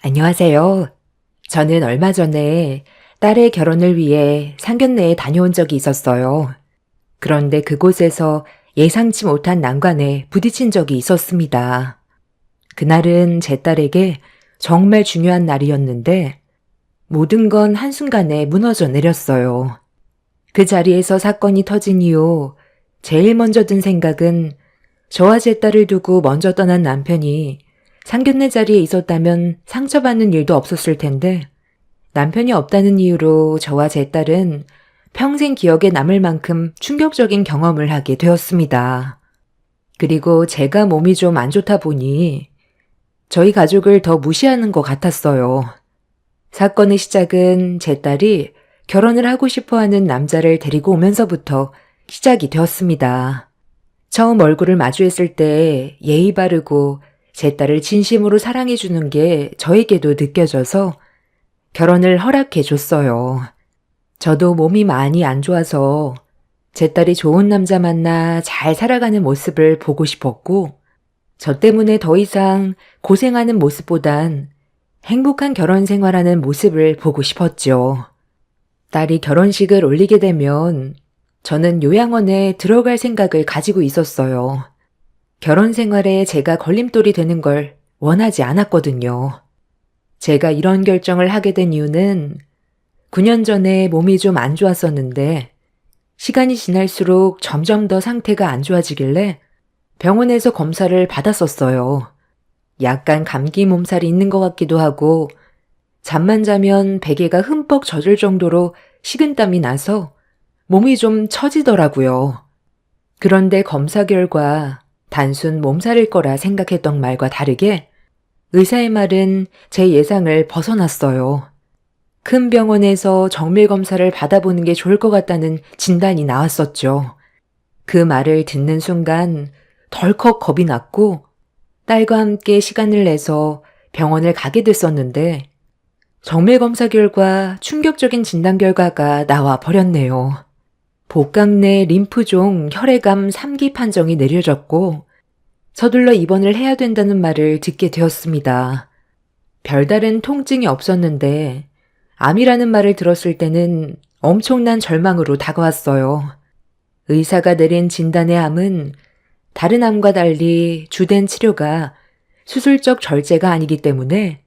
안녕하세요. 저는 얼마 전에 딸의 결혼을 위해 상견례에 다녀온 적이 있었어요. 그런데 그곳에서 예상치 못한 난관에 부딪힌 적이 있었습니다. 그날은 제 딸에게 정말 중요한 날이었는데 모든 건 한순간에 무너져 내렸어요. 그 자리에서 사건이 터진 이후 제일 먼저 든 생각은 저와 제 딸을 두고 먼저 떠난 남편이 상견례 자리에 있었다면 상처받는 일도 없었을 텐데 남편이 없다는 이유로 저와 제 딸은 평생 기억에 남을 만큼 충격적인 경험을 하게 되었습니다. 그리고 제가 몸이 좀 안 좋다 보니 저희 가족을 더 무시하는 것 같았어요. 사건의 시작은 제 딸이 결혼을 하고 싶어 하는 남자를 데리고 오면서부터 시작이 되었습니다. 처음 얼굴을 마주했을 때 예의 바르고 제 딸을 진심으로 사랑해 주는 게 저에게도 느껴져서 결혼을 허락해 줬어요. 저도 몸이 많이 안 좋아서 제 딸이 좋은 남자 만나 잘 살아가는 모습을 보고 싶었고, 저 때문에 더 이상 고생하는 모습보단 행복한 결혼 생활하는 모습을 보고 싶었죠. 딸이 결혼식을 올리게 되면 저는 요양원에 들어갈 생각을 가지고 있었어요. 결혼 생활에 제가 걸림돌이 되는 걸 원하지 않았거든요. 제가 이런 결정을 하게 된 이유는 9년 전에 몸이 좀 안 좋았었는데 시간이 지날수록 점점 더 상태가 안 좋아지길래 병원에서 검사를 받았었어요. 약간 감기 몸살이 있는 것 같기도 하고 잠만 자면 베개가 흠뻑 젖을 정도로 식은땀이 나서 몸이 좀 처지더라고요. 그런데 검사 결과 단순 몸살일 거라 생각했던 말과 다르게 의사의 말은 제 예상을 벗어났어요. 큰 병원에서 정밀 검사를 받아보는 게 좋을 것 같다는 진단이 나왔었죠. 그 말을 듣는 순간 덜컥 겁이 났고 딸과 함께 시간을 내서 병원을 가게 됐었는데 정밀 검사 결과 충격적인 진단 결과가 나와 버렸네요. 복강 내 림프종 혈액암 3기 판정이 내려졌고 서둘러 입원을 해야 된다는 말을 듣게 되었습니다. 별다른 통증이 없었는데 암이라는 말을 들었을 때는 엄청난 절망으로 다가왔어요. 의사가 내린 진단의 암은 다른 암과 달리 주된 치료가 수술적 절제가 아니기 때문에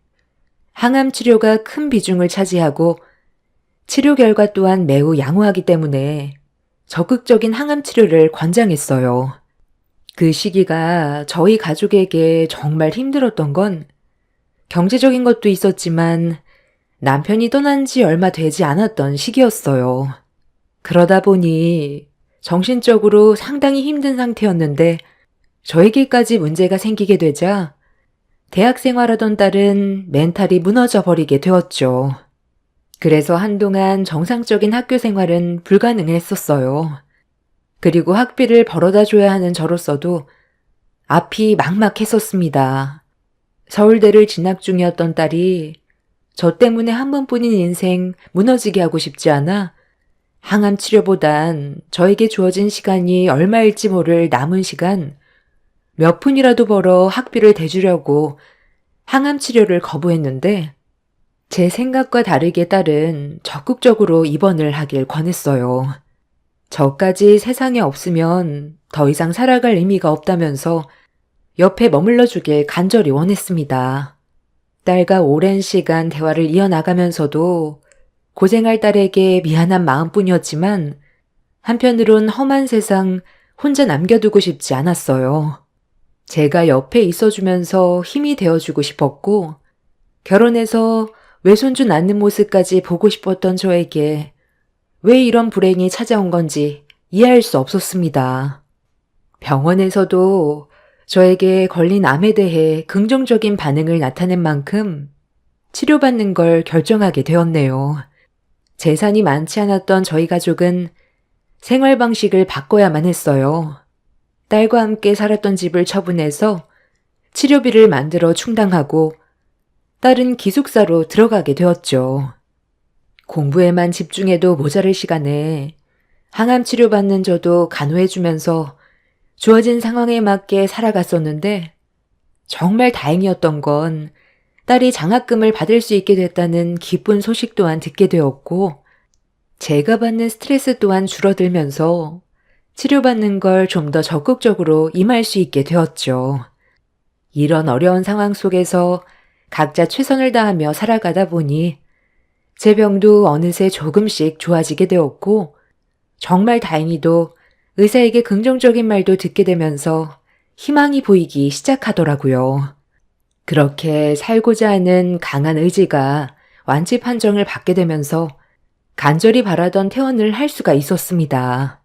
항암 치료가 큰 비중을 차지하고 치료 결과 또한 매우 양호하기 때문에 적극적인 항암 치료를 권장했어요. 그 시기가 저희 가족에게 정말 힘들었던 건 경제적인 것도 있었지만 남편이 떠난 지 얼마 되지 않았던 시기였어요. 그러다 보니 정신적으로 상당히 힘든 상태였는데 저에게까지 문제가 생기게 되자 대학 생활하던 딸은 멘탈이 무너져 버리게 되었죠. 그래서 한동안 정상적인 학교 생활은 불가능했었어요. 그리고 학비를 벌어다 줘야 하는 저로서도 앞이 막막했었습니다. 서울대를 진학 중이었던 딸이 저 때문에 한 번뿐인 인생 무너지게 하고 싶지 않아 항암 치료보단 저에게 주어진 시간이 얼마일지 모를 남은 시간 몇 푼이라도 벌어 학비를 대주려고 항암 치료를 거부했는데 제 생각과 다르게 딸은 적극적으로 입원을 하길 권했어요. 저까지 세상에 없으면 더 이상 살아갈 의미가 없다면서 옆에 머물러 주길 간절히 원했습니다. 딸과 오랜 시간 대화를 이어나가면서도 고생할 딸에게 미안한 마음뿐이었지만 한편으론 험한 세상 혼자 남겨두고 싶지 않았어요. 제가 옆에 있어주면서 힘이 되어주고 싶었고 결혼해서 외손주 낳는 모습까지 보고 싶었던 저에게 왜 이런 불행이 찾아온 건지 이해할 수 없었습니다. 병원에서도 저에게 걸린 암에 대해 긍정적인 반응을 나타낸 만큼 치료받는 걸 결정하게 되었네요. 재산이 많지 않았던 저희 가족은 생활 방식을 바꿔야만 했어요. 딸과 함께 살았던 집을 처분해서 치료비를 만들어 충당하고 딸은 기숙사로 들어가게 되었죠. 공부에만 집중해도 모자랄 시간에 항암 치료받는 저도 간호해주면서 주어진 상황에 맞게 살아갔었는데 정말 다행이었던 건 딸이 장학금을 받을 수 있게 됐다는 기쁜 소식 또한 듣게 되었고, 제가 받는 스트레스 또한 줄어들면서 치료받는 걸 좀 더 적극적으로 임할 수 있게 되었죠. 이런 어려운 상황 속에서 각자 최선을 다하며 살아가다 보니 제 병도 어느새 조금씩 좋아지게 되었고, 정말 다행히도 의사에게 긍정적인 말도 듣게 되면서 희망이 보이기 시작하더라고요. 그렇게 살고자 하는 강한 의지가 완치 판정을 받게 되면서 간절히 바라던 퇴원을 할 수가 있었습니다.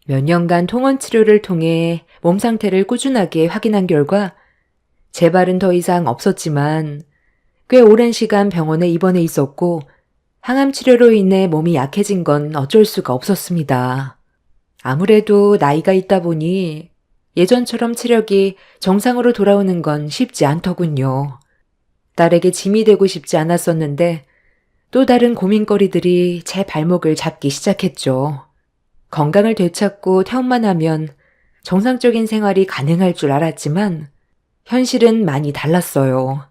몇 년간 통원 치료를 통해 몸 상태를 꾸준하게 확인한 결과 재발은 더 이상 없었지만 꽤 오랜 시간 병원에 입원해 있었고 항암 치료로 인해 몸이 약해진 건 어쩔 수가 없었습니다. 아무래도 나이가 있다 보니 예전처럼 체력이 정상으로 돌아오는 건 쉽지 않더군요. 딸에게 짐이 되고 싶지 않았었는데 또 다른 고민거리들이 제 발목을 잡기 시작했죠. 건강을 되찾고 퇴원만 하면 정상적인 생활이 가능할 줄 알았지만 현실은 많이 달랐어요.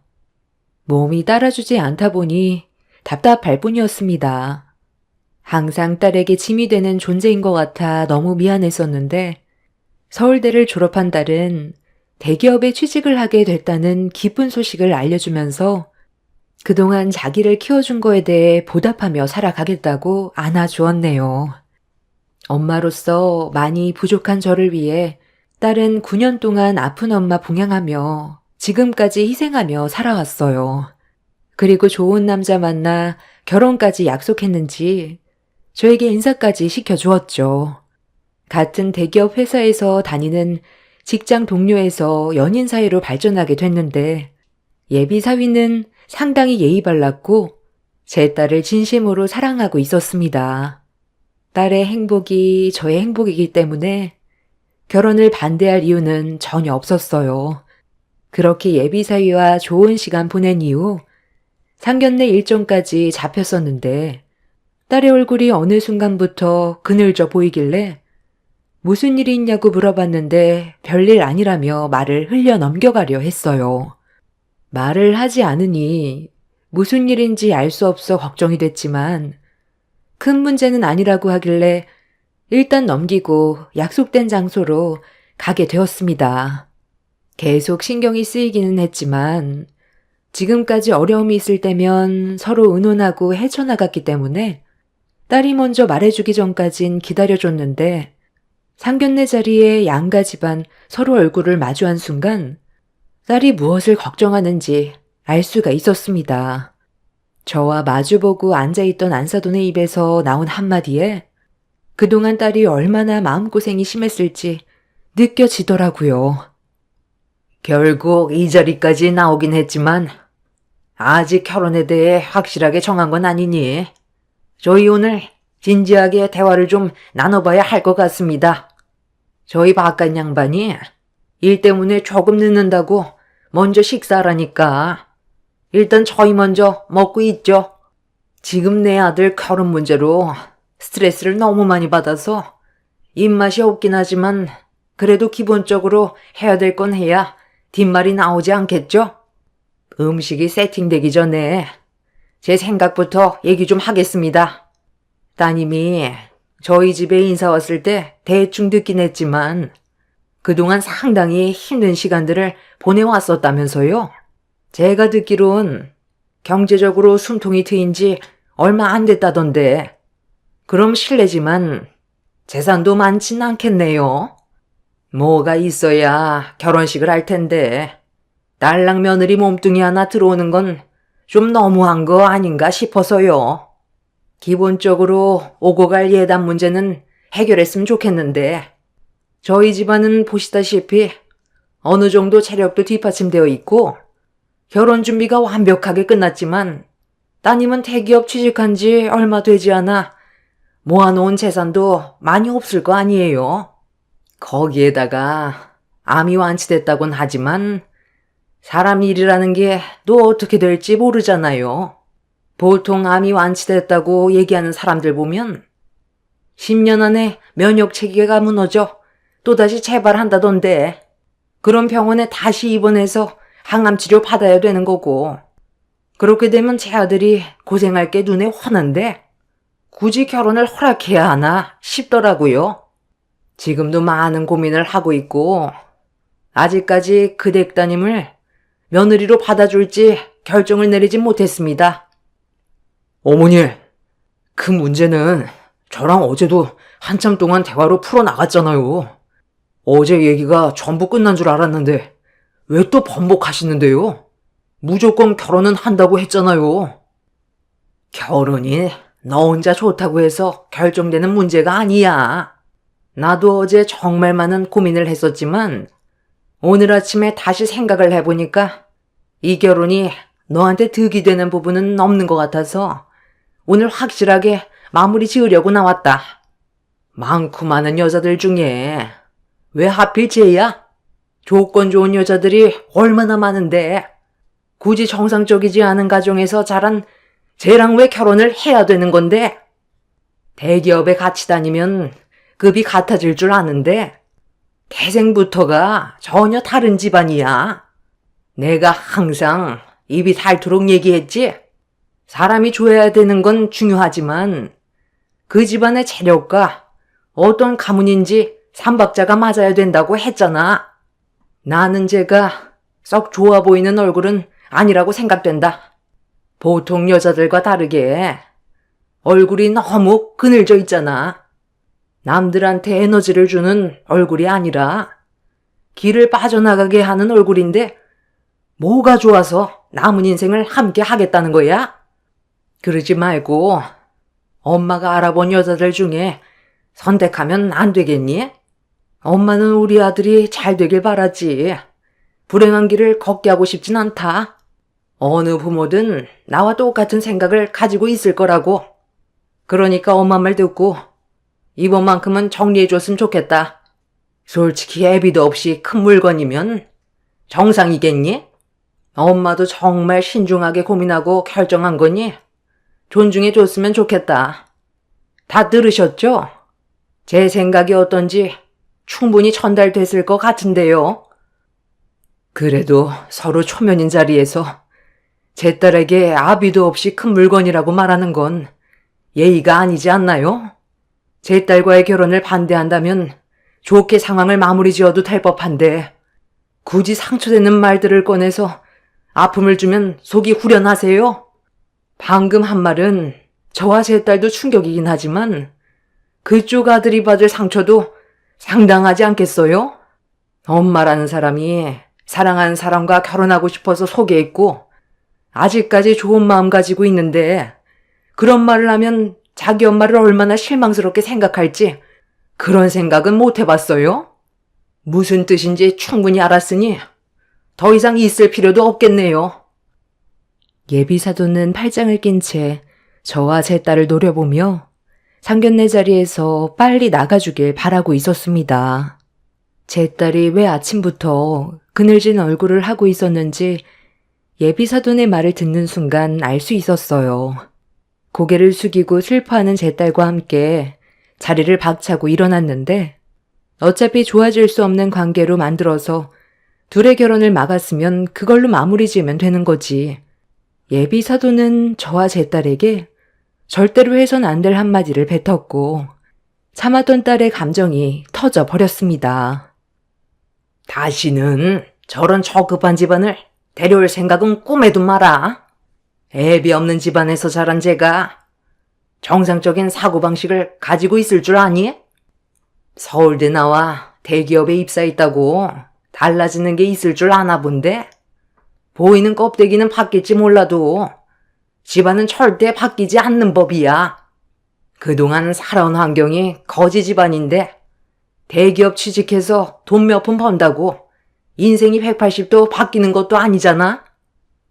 몸이 따라주지 않다 보니 답답할 뿐이었습니다. 항상 딸에게 짐이 되는 존재인 것 같아 너무 미안했었는데 서울대를 졸업한 딸은 대기업에 취직을 하게 됐다는 기쁜 소식을 알려주면서 그동안 자기를 키워준 거에 대해 보답하며 살아가겠다고 안아주었네요. 엄마로서 많이 부족한 저를 위해 딸은 9년 동안 아픈 엄마 봉양하며 지금까지 희생하며 살아왔어요. 그리고 좋은 남자 만나 결혼까지 약속했는지 저에게 인사까지 시켜주었죠. 같은 대기업 회사에서 다니는 직장 동료에서 연인 사이로 발전하게 됐는데 예비 사위는 상당히 예의 발랐고 제 딸을 진심으로 사랑하고 있었습니다. 딸의 행복이 저의 행복이기 때문에 결혼을 반대할 이유는 전혀 없었어요. 그렇게 예비 사위와 좋은 시간 보낸 이후 상견례 일정까지 잡혔었는데 딸의 얼굴이 어느 순간부터 그늘져 보이길래 무슨 일이 있냐고 물어봤는데 별일 아니라며 말을 흘려 넘겨가려 했어요. 말을 하지 않으니 무슨 일인지 알 수 없어 걱정이 됐지만 큰 문제는 아니라고 하길래 일단 넘기고 약속된 장소로 가게 되었습니다. 계속 신경이 쓰이기는 했지만 지금까지 어려움이 있을 때면 서로 의논하고 헤쳐나갔기 때문에 딸이 먼저 말해주기 전까진 기다려줬는데 상견례 자리에 양가 집안 서로 얼굴을 마주한 순간 딸이 무엇을 걱정하는지 알 수가 있었습니다. 저와 마주보고 앉아있던 안사돈의 입에서 나온 한마디에 그동안 딸이 얼마나 마음고생이 심했을지 느껴지더라고요. 결국 이 자리까지 나오긴 했지만 아직 결혼에 대해 확실하게 정한 건 아니니 저희 오늘 진지하게 대화를 좀 나눠봐야 할 것 같습니다. 저희 바깥 양반이 일 때문에 조금 늦는다고 먼저 식사하라니까 일단 저희 먼저 먹고 있죠. 지금 내 아들 결혼 문제로 스트레스를 너무 많이 받아서 입맛이 없긴 하지만 그래도 기본적으로 해야 될 건 해야 뒷말이 나오지 않겠죠? 음식이 세팅되기 전에 제 생각부터 얘기 좀 하겠습니다. 따님이 저희 집에 인사 왔을 때 대충 듣긴 했지만 그동안 상당히 힘든 시간들을 보내왔었다면서요. 제가 듣기론 경제적으로 숨통이 트인 지 얼마 안 됐다던데 그럼 실례지만 재산도 많진 않겠네요. 뭐가 있어야 결혼식을 할 텐데 딸랑 며느리 몸뚱이 하나 들어오는 건 좀 너무한 거 아닌가 싶어서요. 기본적으로 오고 갈 예단 문제는 해결했으면 좋겠는데 저희 집안은 보시다시피 어느 정도 체력도 뒷받침되어 있고 결혼 준비가 완벽하게 끝났지만 따님은 대기업 취직한 지 얼마 되지 않아 모아놓은 재산도 많이 없을 거 아니에요. 거기에다가 암이 완치됐다곤 하지만 사람 일이라는 게 또 어떻게 될지 모르잖아요. 보통 암이 완치됐다고 얘기하는 사람들 보면 10년 안에 면역 체계가 무너져 또다시 재발한다던데 그런 병원에 다시 입원해서 항암 치료 받아야 되는 거고 그렇게 되면 제 아들이 고생할 게 눈에 훤한데 굳이 결혼을 허락해야 하나 싶더라고요. 지금도 많은 고민을 하고 있고 아직까지 그 댁따님을 며느리로 받아줄지 결정을 내리지 못했습니다. 어머니, 그 문제는 저랑 어제도 한참 동안 대화로 풀어나갔잖아요. 어제 얘기가 전부 끝난 줄 알았는데 왜 또 번복하시는데요? 무조건 결혼은 한다고 했잖아요. 결혼이 너 혼자 좋다고 해서 결정되는 문제가 아니야. 나도 어제 정말 많은 고민을 했었지만 오늘 아침에 다시 생각을 해보니까 이 결혼이 너한테 득이 되는 부분은 없는 것 같아서 오늘 확실하게 마무리 지으려고 나왔다. 많고 많은 여자들 중에 왜 하필 쟤야? 조건 좋은 여자들이 얼마나 많은데 굳이 정상적이지 않은 가정에서 자란 쟤랑 왜 결혼을 해야 되는 건데? 대기업에 같이 다니면 급이 같아질 줄 아는데 태생부터가 전혀 다른 집안이야. 내가 항상 입이 닳도록 얘기했지? 사람이 좋아야 되는 건 중요하지만 그 집안의 재력과 어떤 가문인지 삼박자가 맞아야 된다고 했잖아. 나는 쟤가 썩 좋아 보이는 얼굴은 아니라고 생각된다. 보통 여자들과 다르게 얼굴이 너무 그늘져 있잖아. 남들한테 에너지를 주는 얼굴이 아니라 길을 빠져나가게 하는 얼굴인데 뭐가 좋아서 남은 인생을 함께 하겠다는 거야? 그러지 말고 엄마가 알아본 여자들 중에 선택하면 안 되겠니? 엄마는 우리 아들이 잘 되길 바라지. 불행한 길을 걷게 하고 싶진 않다. 어느 부모든 나와 똑같은 생각을 가지고 있을 거라고. 그러니까 엄마 말 듣고 이번만큼은 정리해줬으면 좋겠다. 솔직히 애비도 없이 큰 물건이면 정상이겠니? 엄마도 정말 신중하게 고민하고 결정한 거니 존중해줬으면 좋겠다. 다 들으셨죠? 제 생각이 어떤지 충분히 전달됐을 것 같은데요. 그래도 서로 초면인 자리에서 제 딸에게 아비도 없이 큰 물건이라고 말하는 건 예의가 아니지 않나요? 제 딸과의 결혼을 반대한다면 좋게 상황을 마무리 지어도 될 법한데 굳이 상처되는 말들을 꺼내서 아픔을 주면 속이 후련하세요? 방금 한 말은 저와 제 딸도 충격이긴 하지만 그쪽 아들이 받을 상처도 상당하지 않겠어요? 엄마라는 사람이 사랑하는 사람과 결혼하고 싶어서 속에 있고 아직까지 좋은 마음 가지고 있는데 그런 말을 하면 자기 엄마를 얼마나 실망스럽게 생각할지 그런 생각은 못 해봤어요? 무슨 뜻인지 충분히 알았으니 더 이상 있을 필요도 없겠네요. 예비사도는 팔짱을 낀 채 저와 제 딸을 노려보며 상견례 자리에서 빨리 나가주길 바라고 있었습니다. 제 딸이 왜 아침부터 그늘진 얼굴을 하고 있었는지 예비사돈의 말을 듣는 순간 알 수 있었어요. 고개를 숙이고 슬퍼하는 제 딸과 함께 자리를 박차고 일어났는데 어차피 좋아질 수 없는 관계로 만들어서 둘의 결혼을 막았으면 그걸로 마무리 지으면 되는 거지. 예비사돈은 저와 제 딸에게 절대로 해선 안 될 한마디를 뱉었고 참았던 딸의 감정이 터져 버렸습니다. 다시는 저런 저급한 집안을 데려올 생각은 꿈에도 마라. 애비 없는 집안에서 자란 제가 정상적인 사고방식을 가지고 있을 줄 아니? 서울대 나와 대기업에 입사했다고 달라지는 게 있을 줄 아나 본데? 보이는 껍데기는 바뀔지 몰라도 집안은 절대 바뀌지 않는 법이야. 그동안 살아온 환경이 거지 집안인데 대기업 취직해서 돈 몇 푼 번다고 인생이 180도 바뀌는 것도 아니잖아.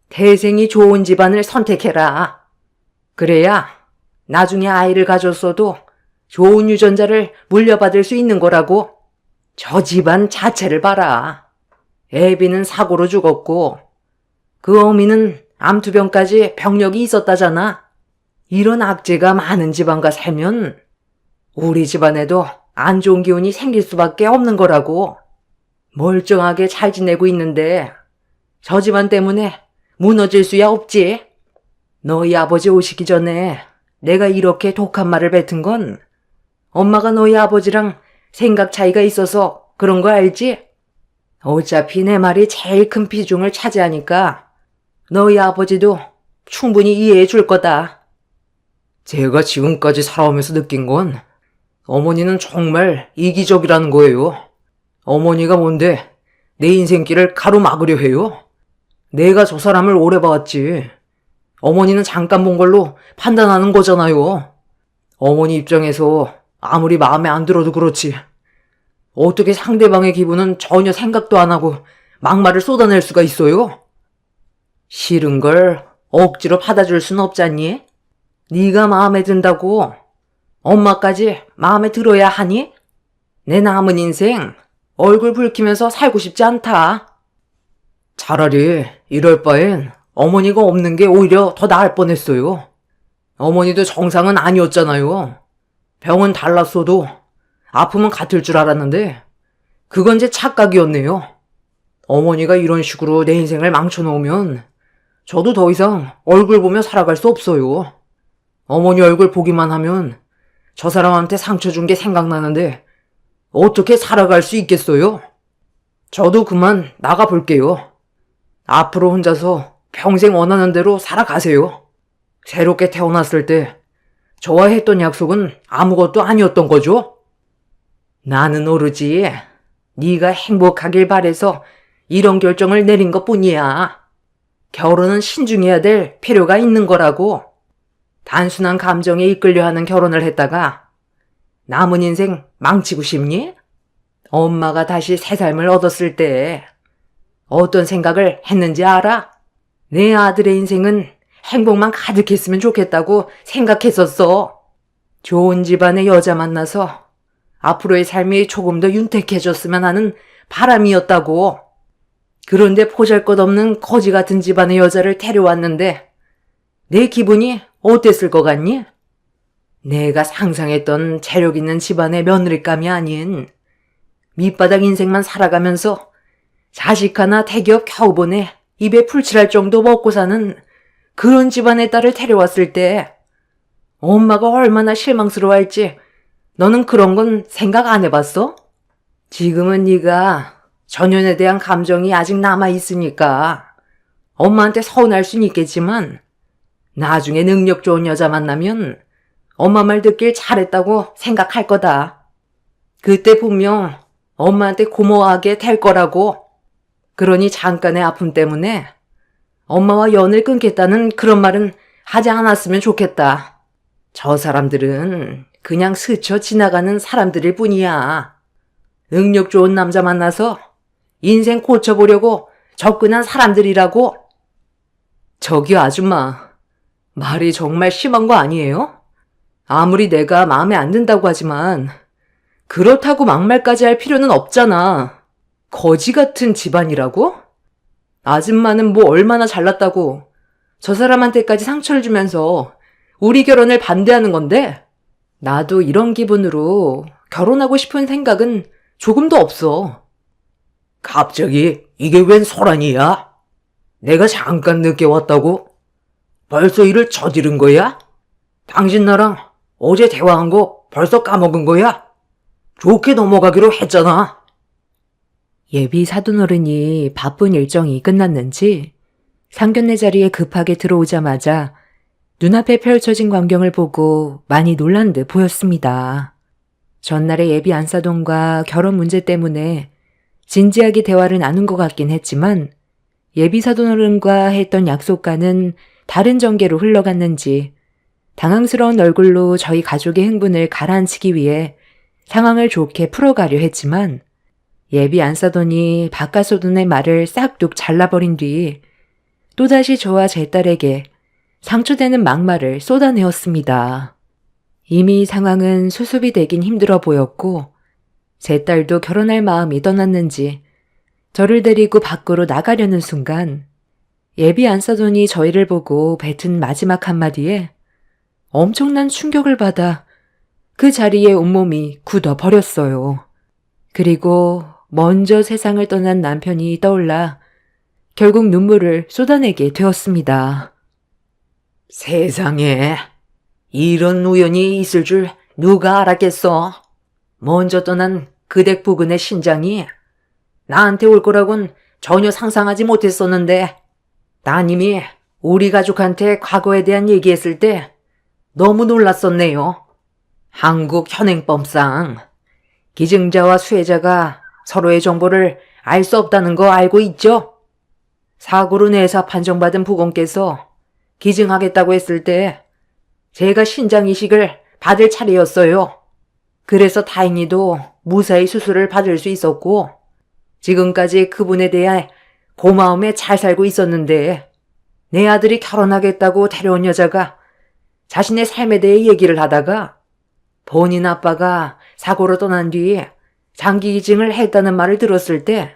태생이 좋은 집안을 선택해라. 그래야 나중에 아이를 가졌어도 좋은 유전자를 물려받을 수 있는 거라고. 저 집안 자체를 봐라. 애비는 사고로 죽었고 그 어미는 암투병까지 병력이 있었다잖아. 이런 악재가 많은 집안과 살면 우리 집안에도 안 좋은 기운이 생길 수밖에 없는 거라고. 멀쩡하게 잘 지내고 있는데 저 집안 때문에 무너질 수야 없지. 너희 아버지 오시기 전에 내가 이렇게 독한 말을 뱉은 건 엄마가 너희 아버지랑 생각 차이가 있어서 그런 거 알지? 어차피 내 말이 제일 큰 비중을 차지하니까 너희 아버지도 충분히 이해해 줄 거다. 제가 지금까지 살아오면서 느낀 건 어머니는 정말 이기적이라는 거예요. 어머니가 뭔데 내 인생길을 가로막으려 해요? 내가 저 사람을 오래 봐왔지. 어머니는 잠깐 본 걸로 판단하는 거잖아요. 어머니 입장에서 아무리 마음에 안 들어도 그렇지. 어떻게 상대방의 기분은 전혀 생각도 안 하고 막말을 쏟아낼 수가 있어요? 싫은 걸 억지로 받아줄 순 없잖니? 네가 마음에 든다고 엄마까지 마음에 들어야 하니? 내 남은 인생 얼굴 붉히면서 살고 싶지 않다. 차라리 이럴 바엔 어머니가 없는 게 오히려 더 나을 뻔했어요. 어머니도 정상은 아니었잖아요. 병은 달랐어도 아픔은 같을 줄 알았는데 그건 제 착각이었네요. 어머니가 이런 식으로 내 인생을 망쳐놓으면 저도 더 이상 얼굴 보며 살아갈 수 없어요. 어머니 얼굴 보기만 하면 저 사람한테 상처 준 게 생각나는데 어떻게 살아갈 수 있겠어요? 저도 그만 나가볼게요. 앞으로 혼자서 평생 원하는 대로 살아가세요. 새롭게 태어났을 때 저와 했던 약속은 아무것도 아니었던 거죠? 나는 오로지 네가 행복하길 바래서 이런 결정을 내린 것뿐이야. 결혼은 신중해야 될 필요가 있는 거라고. 단순한 감정에 이끌려 하는 결혼을 했다가 남은 인생 망치고 싶니? 엄마가 다시 새 삶을 얻었을 때 어떤 생각을 했는지 알아? 내 아들의 인생은 행복만 가득했으면 좋겠다고 생각했었어. 좋은 집안의 여자 만나서 앞으로의 삶이 조금 더 윤택해졌으면 하는 바람이었다고. 그런데 보잘것없는 거지 같은 집안의 여자를 데려왔는데 내 기분이 어땠을 것 같니? 내가 상상했던 재력 있는 집안의 며느리감이 아닌 밑바닥 인생만 살아가면서 자식 하나 대기업 겨우 보내 입에 풀칠할 정도 먹고 사는 그런 집안의 딸을 데려왔을 때 엄마가 얼마나 실망스러워할지 너는 그런 건 생각 안 해봤어? 지금은 네가 전연에 대한 감정이 아직 남아있으니까 엄마한테 서운할 순 있겠지만 나중에 능력 좋은 여자 만나면 엄마 말 듣길 잘했다고 생각할 거다. 그때 분명 엄마한테 고마워하게 될 거라고. 그러니 잠깐의 아픔 때문에 엄마와 연을 끊겠다는 그런 말은 하지 않았으면 좋겠다. 저 사람들은 그냥 스쳐 지나가는 사람들일 뿐이야. 능력 좋은 남자 만나서 인생 고쳐보려고 접근한 사람들이라고. 저기 아줌마, 말이 정말 심한 거 아니에요? 아무리 내가 마음에 안 든다고 하지만 그렇다고 막말까지 할 필요는 없잖아. 거지 같은 집안이라고? 아줌마는 뭐 얼마나 잘났다고 저 사람한테까지 상처를 주면서 우리 결혼을 반대하는 건데? 나도 이런 기분으로 결혼하고 싶은 생각은 조금도 없어. 갑자기 이게 웬 소란이야? 내가 잠깐 늦게 왔다고? 벌써 일을 저지른 거야? 당신 나랑 어제 대화한 거 벌써 까먹은 거야? 좋게 넘어가기로 했잖아. 예비 사돈어른이 바쁜 일정이 끝났는지 상견례 자리에 급하게 들어오자마자 눈앞에 펼쳐진 광경을 보고 많이 놀란 듯 보였습니다. 전날의 예비 안사돈과 결혼 문제 때문에 진지하게 대화를 나눈 것 같긴 했지만 예비 사돈어른과 했던 약속과는 다른 전개로 흘러갔는지 당황스러운 얼굴로 저희 가족의 흥분을 가라앉히기 위해 상황을 좋게 풀어가려 했지만 예비 안사돈이 바깥사돈의 말을 싹둑 잘라버린 뒤 또다시 저와 제 딸에게 상처되는 막말을 쏟아내었습니다. 이미 상황은 수습이 되긴 힘들어 보였고 제 딸도 결혼할 마음이 떠났는지 저를 데리고 밖으로 나가려는 순간 예비 안사돈이 저희를 보고 뱉은 마지막 한마디에 엄청난 충격을 받아 그 자리에 온몸이 굳어버렸어요. 그리고 먼저 세상을 떠난 남편이 떠올라 결국 눈물을 쏟아내게 되었습니다. 세상에, 이런 우연이 있을 줄 누가 알았겠어? 먼저 떠난 그댁 부근의 신장이 나한테 올 거라곤 전혀 상상하지 못했었는데, 따님이 우리 가족한테 과거에 대한 얘기했을 때 너무 놀랐었네요. 한국 현행법상 기증자와 수혜자가 서로의 정보를 알 수 없다는 거 알고 있죠? 사고로 내사 판정받은 부검께서 기증하겠다고 했을 때 제가 신장 이식을 받을 차례였어요. 그래서 다행히도 무사히 수술을 받을 수 있었고 지금까지 그분에 대해 고마움에 잘 살고 있었는데 내 아들이 결혼하겠다고 데려온 여자가 자신의 삶에 대해 얘기를 하다가 본인 아빠가 사고로 떠난 뒤 장기 기증을 했다는 말을 들었을 때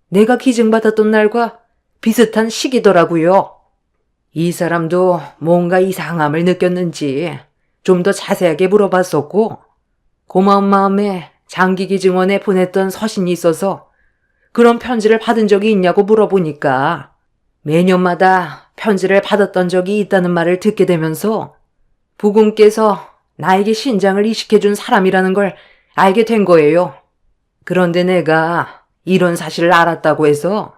내가 기증받았던 날과 비슷한 시기더라고요. 이 사람도 뭔가 이상함을 느꼈는지 좀 더 자세하게 물어봤었고 고마운 마음에 장기 기증원에 보냈던 서신이 있어서 그런 편지를 받은 적이 있냐고 물어보니까 매년마다 편지를 받았던 적이 있다는 말을 듣게 되면서 부군께서 나에게 신장을 이식해준 사람이라는 걸 알게 된 거예요. 그런데 내가 이런 사실을 알았다고 해서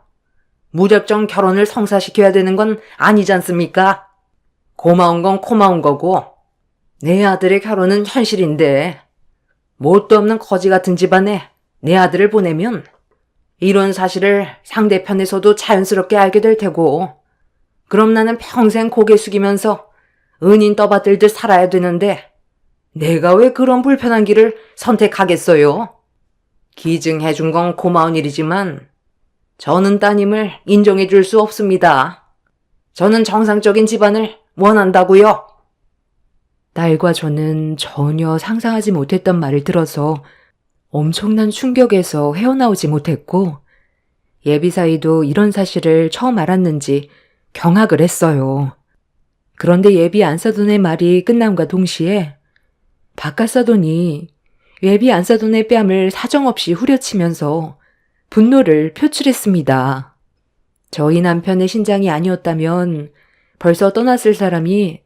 무작정 결혼을 성사시켜야 되는 건 아니지 않습니까? 고마운 건 고마운 거고 내 아들의 결혼은 현실인데 뭣도 없는 거지 같은 집안에 내 아들을 보내면 이런 사실을 상대편에서도 자연스럽게 알게 될 테고 그럼 나는 평생 고개 숙이면서 은인 떠받들듯 살아야 되는데 내가 왜 그런 불편한 길을 선택하겠어요? 기증해준 건 고마운 일이지만 저는 따님을 인정해 줄 수 없습니다. 저는 정상적인 집안을 원한다고요. 딸과 저는 전혀 상상하지 못했던 말을 들어서 엄청난 충격에서 헤어나오지 못했고 예비사위도 이런 사실을 처음 알았는지 경악을 했어요. 그런데 예비 안사돈의 말이 끝남과 동시에 바깥사돈이 예비 안사돈의 뺨을 사정없이 후려치면서 분노를 표출했습니다. 저희 남편의 신장이 아니었다면 벌써 떠났을 사람이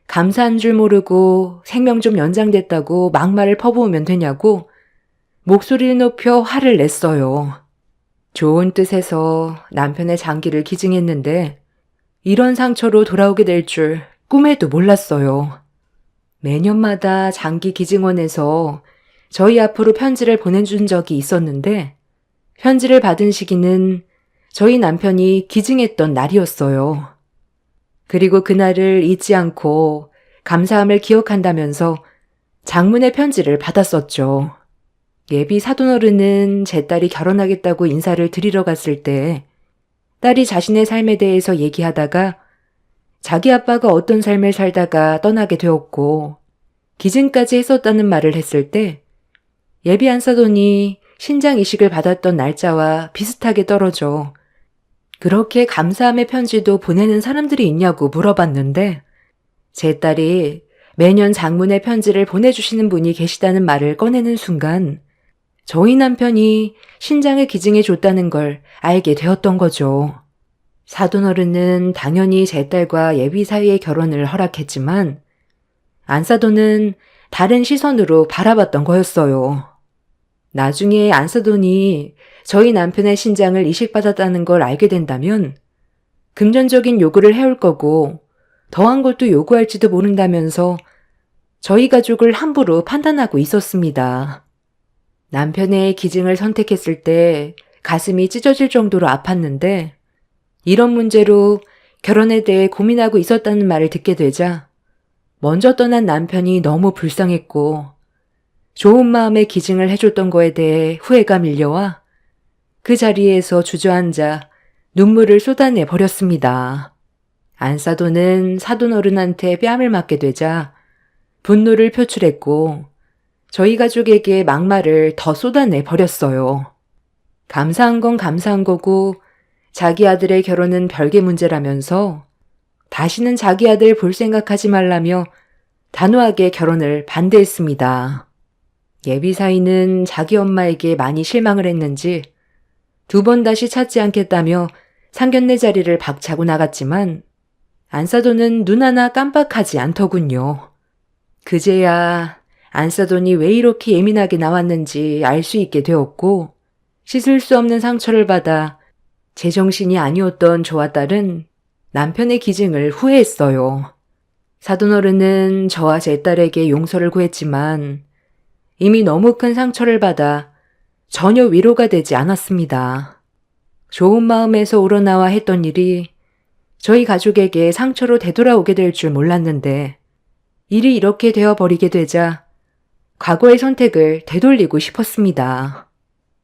감사한 줄 모르고 생명 좀 연장됐다고 막말을 퍼부으면 되냐고 목소리를 높여 화를 냈어요. 좋은 뜻에서 남편의 장기를 기증했는데 이런 상처로 돌아오게 될 줄 꿈에도 몰랐어요. 매년마다 장기 기증원에서 저희 앞으로 편지를 보내준 적이 있었는데 편지를 받은 시기는 저희 남편이 기증했던 날이었어요. 그리고 그날을 잊지 않고 감사함을 기억한다면서 장문의 편지를 받았었죠. 예비 사돈어른은 제 딸이 결혼하겠다고 인사를 드리러 갔을 때 딸이 자신의 삶에 대해서 얘기하다가 자기 아빠가 어떤 삶을 살다가 떠나게 되었고 기증까지 했었다는 말을 했을 때 예비 안사돈이 신장 이식을 받았던 날짜와 비슷하게 떨어져 그렇게 감사함의 편지도 보내는 사람들이 있냐고 물어봤는데 제 딸이 매년 장문의 편지를 보내주시는 분이 계시다는 말을 꺼내는 순간 저희 남편이 신장을 기증해 줬다는 걸 알게 되었던 거죠. 사돈어른은 당연히 제 딸과 예비 사이의 결혼을 허락했지만 안사돈은 다른 시선으로 바라봤던 거였어요. 나중에 안사돈이 저희 남편의 신장을 이식받았다는 걸 알게 된다면 금전적인 요구를 해올 거고 더한 것도 요구할지도 모른다면서 저희 가족을 함부로 판단하고 있었습니다. 남편의 기증을 선택했을 때 가슴이 찢어질 정도로 아팠는데 이런 문제로 결혼에 대해 고민하고 있었다는 말을 듣게 되자 먼저 떠난 남편이 너무 불쌍했고 좋은 마음에 기증을 해줬던 거에 대해 후회가 밀려와 그 자리에서 주저앉아 눈물을 쏟아내 버렸습니다. 안사돈은 사돈어른한테 뺨을 맞게 되자 분노를 표출했고 저희 가족에게 막말을 더 쏟아내 버렸어요. 감사한 건 감사한 거고 자기 아들의 결혼은 별개 문제라면서 다시는 자기 아들 볼 생각하지 말라며 단호하게 결혼을 반대했습니다. 예비사위는 자기 엄마에게 많이 실망을 했는지 2번 다시 찾지 않겠다며 상견례 자리를 박차고 나갔지만 안사돈은 눈 하나 깜빡하지 않더군요. 그제야 안사돈이 왜 이렇게 예민하게 나왔는지 알 수 있게 되었고, 씻을 수 없는 상처를 받아 제정신이 아니었던 저와 딸은 남편의 기증을 후회했어요. 사돈어른은 저와 제 딸에게 용서를 구했지만 이미 너무 큰 상처를 받아 전혀 위로가 되지 않았습니다. 좋은 마음에서 우러나와 했던 일이 저희 가족에게 상처로 되돌아오게 될 줄 몰랐는데 일이 이렇게 되어버리게 되자 과거의 선택을 되돌리고 싶었습니다.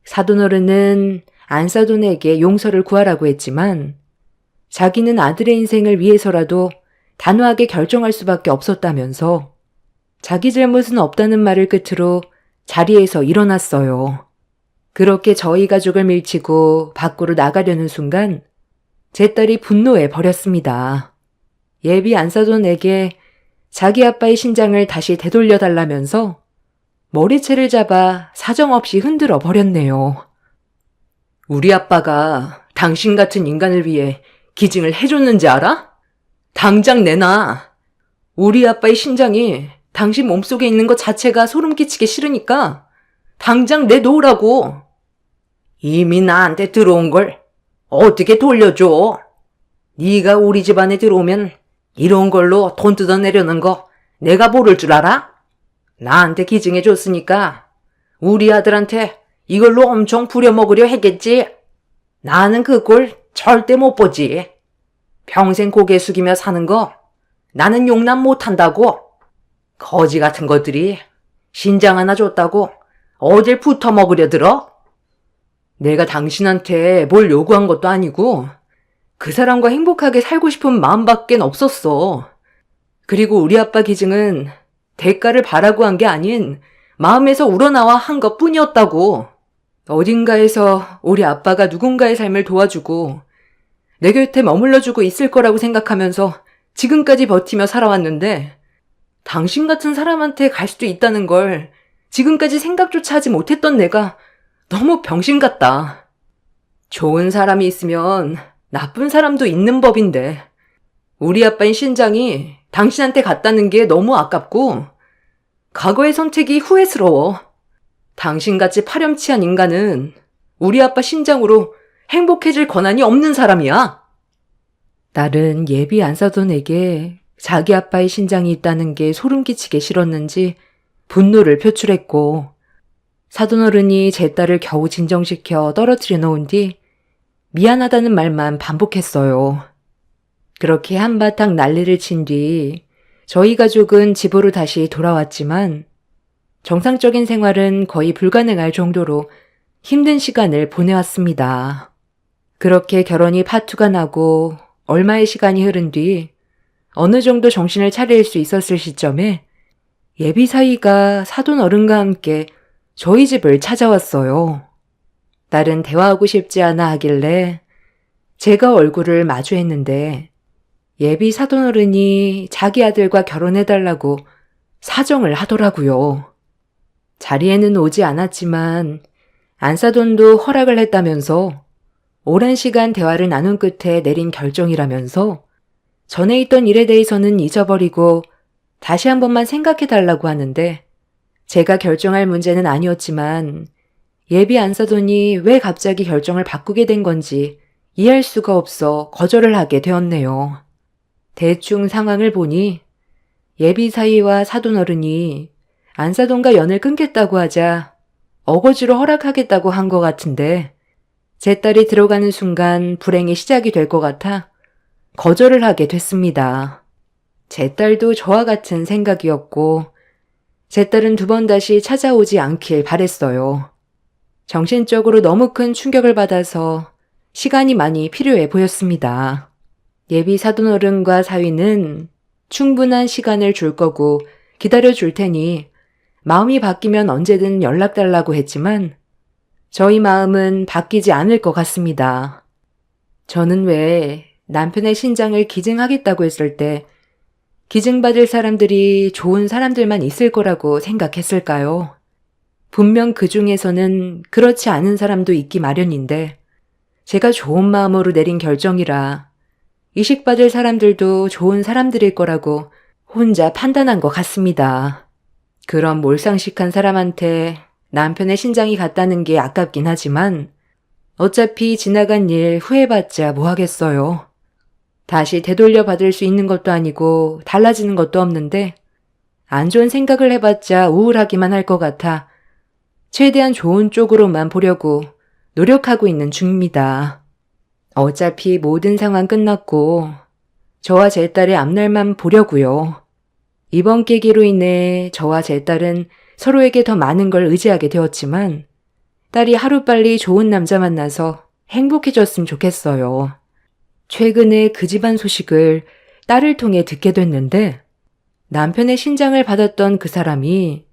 사돈어른은 안사돈에게 용서를 구하라고 했지만 자기는 아들의 인생을 위해서라도 단호하게 결정할 수밖에 없었다면서 자기 잘못은 없다는 말을 끝으로 자리에서 일어났어요. 그렇게 저희 가족을 밀치고 밖으로 나가려는 순간 제 딸이 분노해 버렸습니다. 예비 안사돈에게 자기 아빠의 신장을 다시 되돌려 달라면서 머리채를 잡아 사정없이 흔들어 버렸네요. 우리 아빠가 당신 같은 인간을 위해 기증을 해줬는지 알아? 당장 내놔. 우리 아빠의 신장이 당신 몸속에 있는 것 자체가 소름 끼치게 싫으니까 당장 내놓으라고. 이미 나한테 들어온 걸 어떻게 돌려줘? 네가 우리 집안에 들어오면 이런 걸로 돈 뜯어내려는 거 내가 모를 줄 알아? 나한테 기증해줬으니까 우리 아들한테 이걸로 엄청 부려먹으려 했겠지? 나는 그 꼴 절대 못 보지. 평생 고개 숙이며 사는 거 나는 용납 못한다고. 거지 같은 것들이 신장 하나 줬다고 어딜 붙어먹으려 들어? 내가 당신한테 뭘 요구한 것도 아니고 그 사람과 행복하게 살고 싶은 마음밖엔 없었어. 그리고 우리 아빠 기증은 대가를 바라고 한 게 아닌 마음에서 우러나와 한 것뿐이었다고. 어딘가에서 우리 아빠가 누군가의 삶을 도와주고 내 곁에 머물러주고 있을 거라고 생각하면서 지금까지 버티며 살아왔는데 당신 같은 사람한테 갈 수도 있다는 걸 지금까지 생각조차 하지 못했던 내가 너무 병신 같다. 좋은 사람이 있으면 나쁜 사람도 있는 법인데 우리 아빠인 신장이 당신한테 갔다는 게 너무 아깝고 과거의 선택이 후회스러워. 당신같이 파렴치한 인간은 우리 아빠 신장으로 행복해질 권한이 없는 사람이야. 딸은 예비 안사돈에게 자기 아빠의 신장이 있다는 게 소름 끼치게 싫었는지 분노를 표출했고 사돈어른이 제 딸을 겨우 진정시켜 떨어뜨려 놓은 뒤 미안하다는 말만 반복했어요. 그렇게 한바탕 난리를 친 뒤 저희 가족은 집으로 다시 돌아왔지만 정상적인 생활은 거의 불가능할 정도로 힘든 시간을 보내왔습니다. 그렇게 결혼이 파투가 나고 얼마의 시간이 흐른 뒤 어느 정도 정신을 차릴 수 있었을 시점에 예비 사위가 사돈 어른과 함께 저희 집을 찾아왔어요. 딸은 대화하고 싶지 않아 하길래 제가 얼굴을 마주했는데 예비 사돈 어른이 자기 아들과 결혼해달라고 사정을 하더라고요. 자리에는 오지 않았지만 안사돈도 허락을 했다면서 오랜 시간 대화를 나눈 끝에 내린 결정이라면서 전에 있던 일에 대해서는 잊어버리고 다시 한 번만 생각해달라고 하는데 제가 결정할 문제는 아니었지만 예비 안사돈이 왜 갑자기 결정을 바꾸게 된 건지 이해할 수가 없어 거절을 하게 되었네요. 대충 상황을 보니 예비 사위와 사돈 어른이 안사돈과 연을 끊겠다고 하자 어거지로 허락하겠다고 한 것 같은데 제 딸이 들어가는 순간 불행이 시작이 될 것 같아 거절을 하게 됐습니다. 제 딸도 저와 같은 생각이었고 제 딸은 두 번 다시 찾아오지 않길 바랬어요. 정신적으로 너무 큰 충격을 받아서 시간이 많이 필요해 보였습니다. 예비 사돈어른과 사위는 충분한 시간을 줄 거고 기다려 줄 테니 마음이 바뀌면 언제든 연락 달라고 했지만 저희 마음은 바뀌지 않을 것 같습니다. 저는 왜 남편의 신장을 기증하겠다고 했을 때 기증받을 사람들이 좋은 사람들만 있을 거라고 생각했을까요? 분명 그 중에서는 그렇지 않은 사람도 있기 마련인데 제가 좋은 마음으로 내린 결정이라 이식받을 사람들도 좋은 사람들일 거라고 혼자 판단한 것 같습니다. 그런 몰상식한 사람한테 남편의 신장이 갔다는 게 아깝긴 하지만 어차피 지나간 일 후회받자 뭐 하겠어요. 다시 되돌려 받을 수 있는 것도 아니고 달라지는 것도 없는데 안 좋은 생각을 해봤자 우울하기만 할 것 같아 최대한 좋은 쪽으로만 보려고 노력하고 있는 중입니다. 어차피 모든 상황 끝났고 저와 제 딸의 앞날만 보려고요. 이번 계기로 인해 저와 제 딸은 서로에게 더 많은 걸 의지하게 되었지만 딸이 하루빨리 좋은 남자 만나서 행복해졌으면 좋겠어요. 최근에 그 집안 소식을 딸을 통해 듣게 됐는데 남편의 신장을 받았던 그 사람이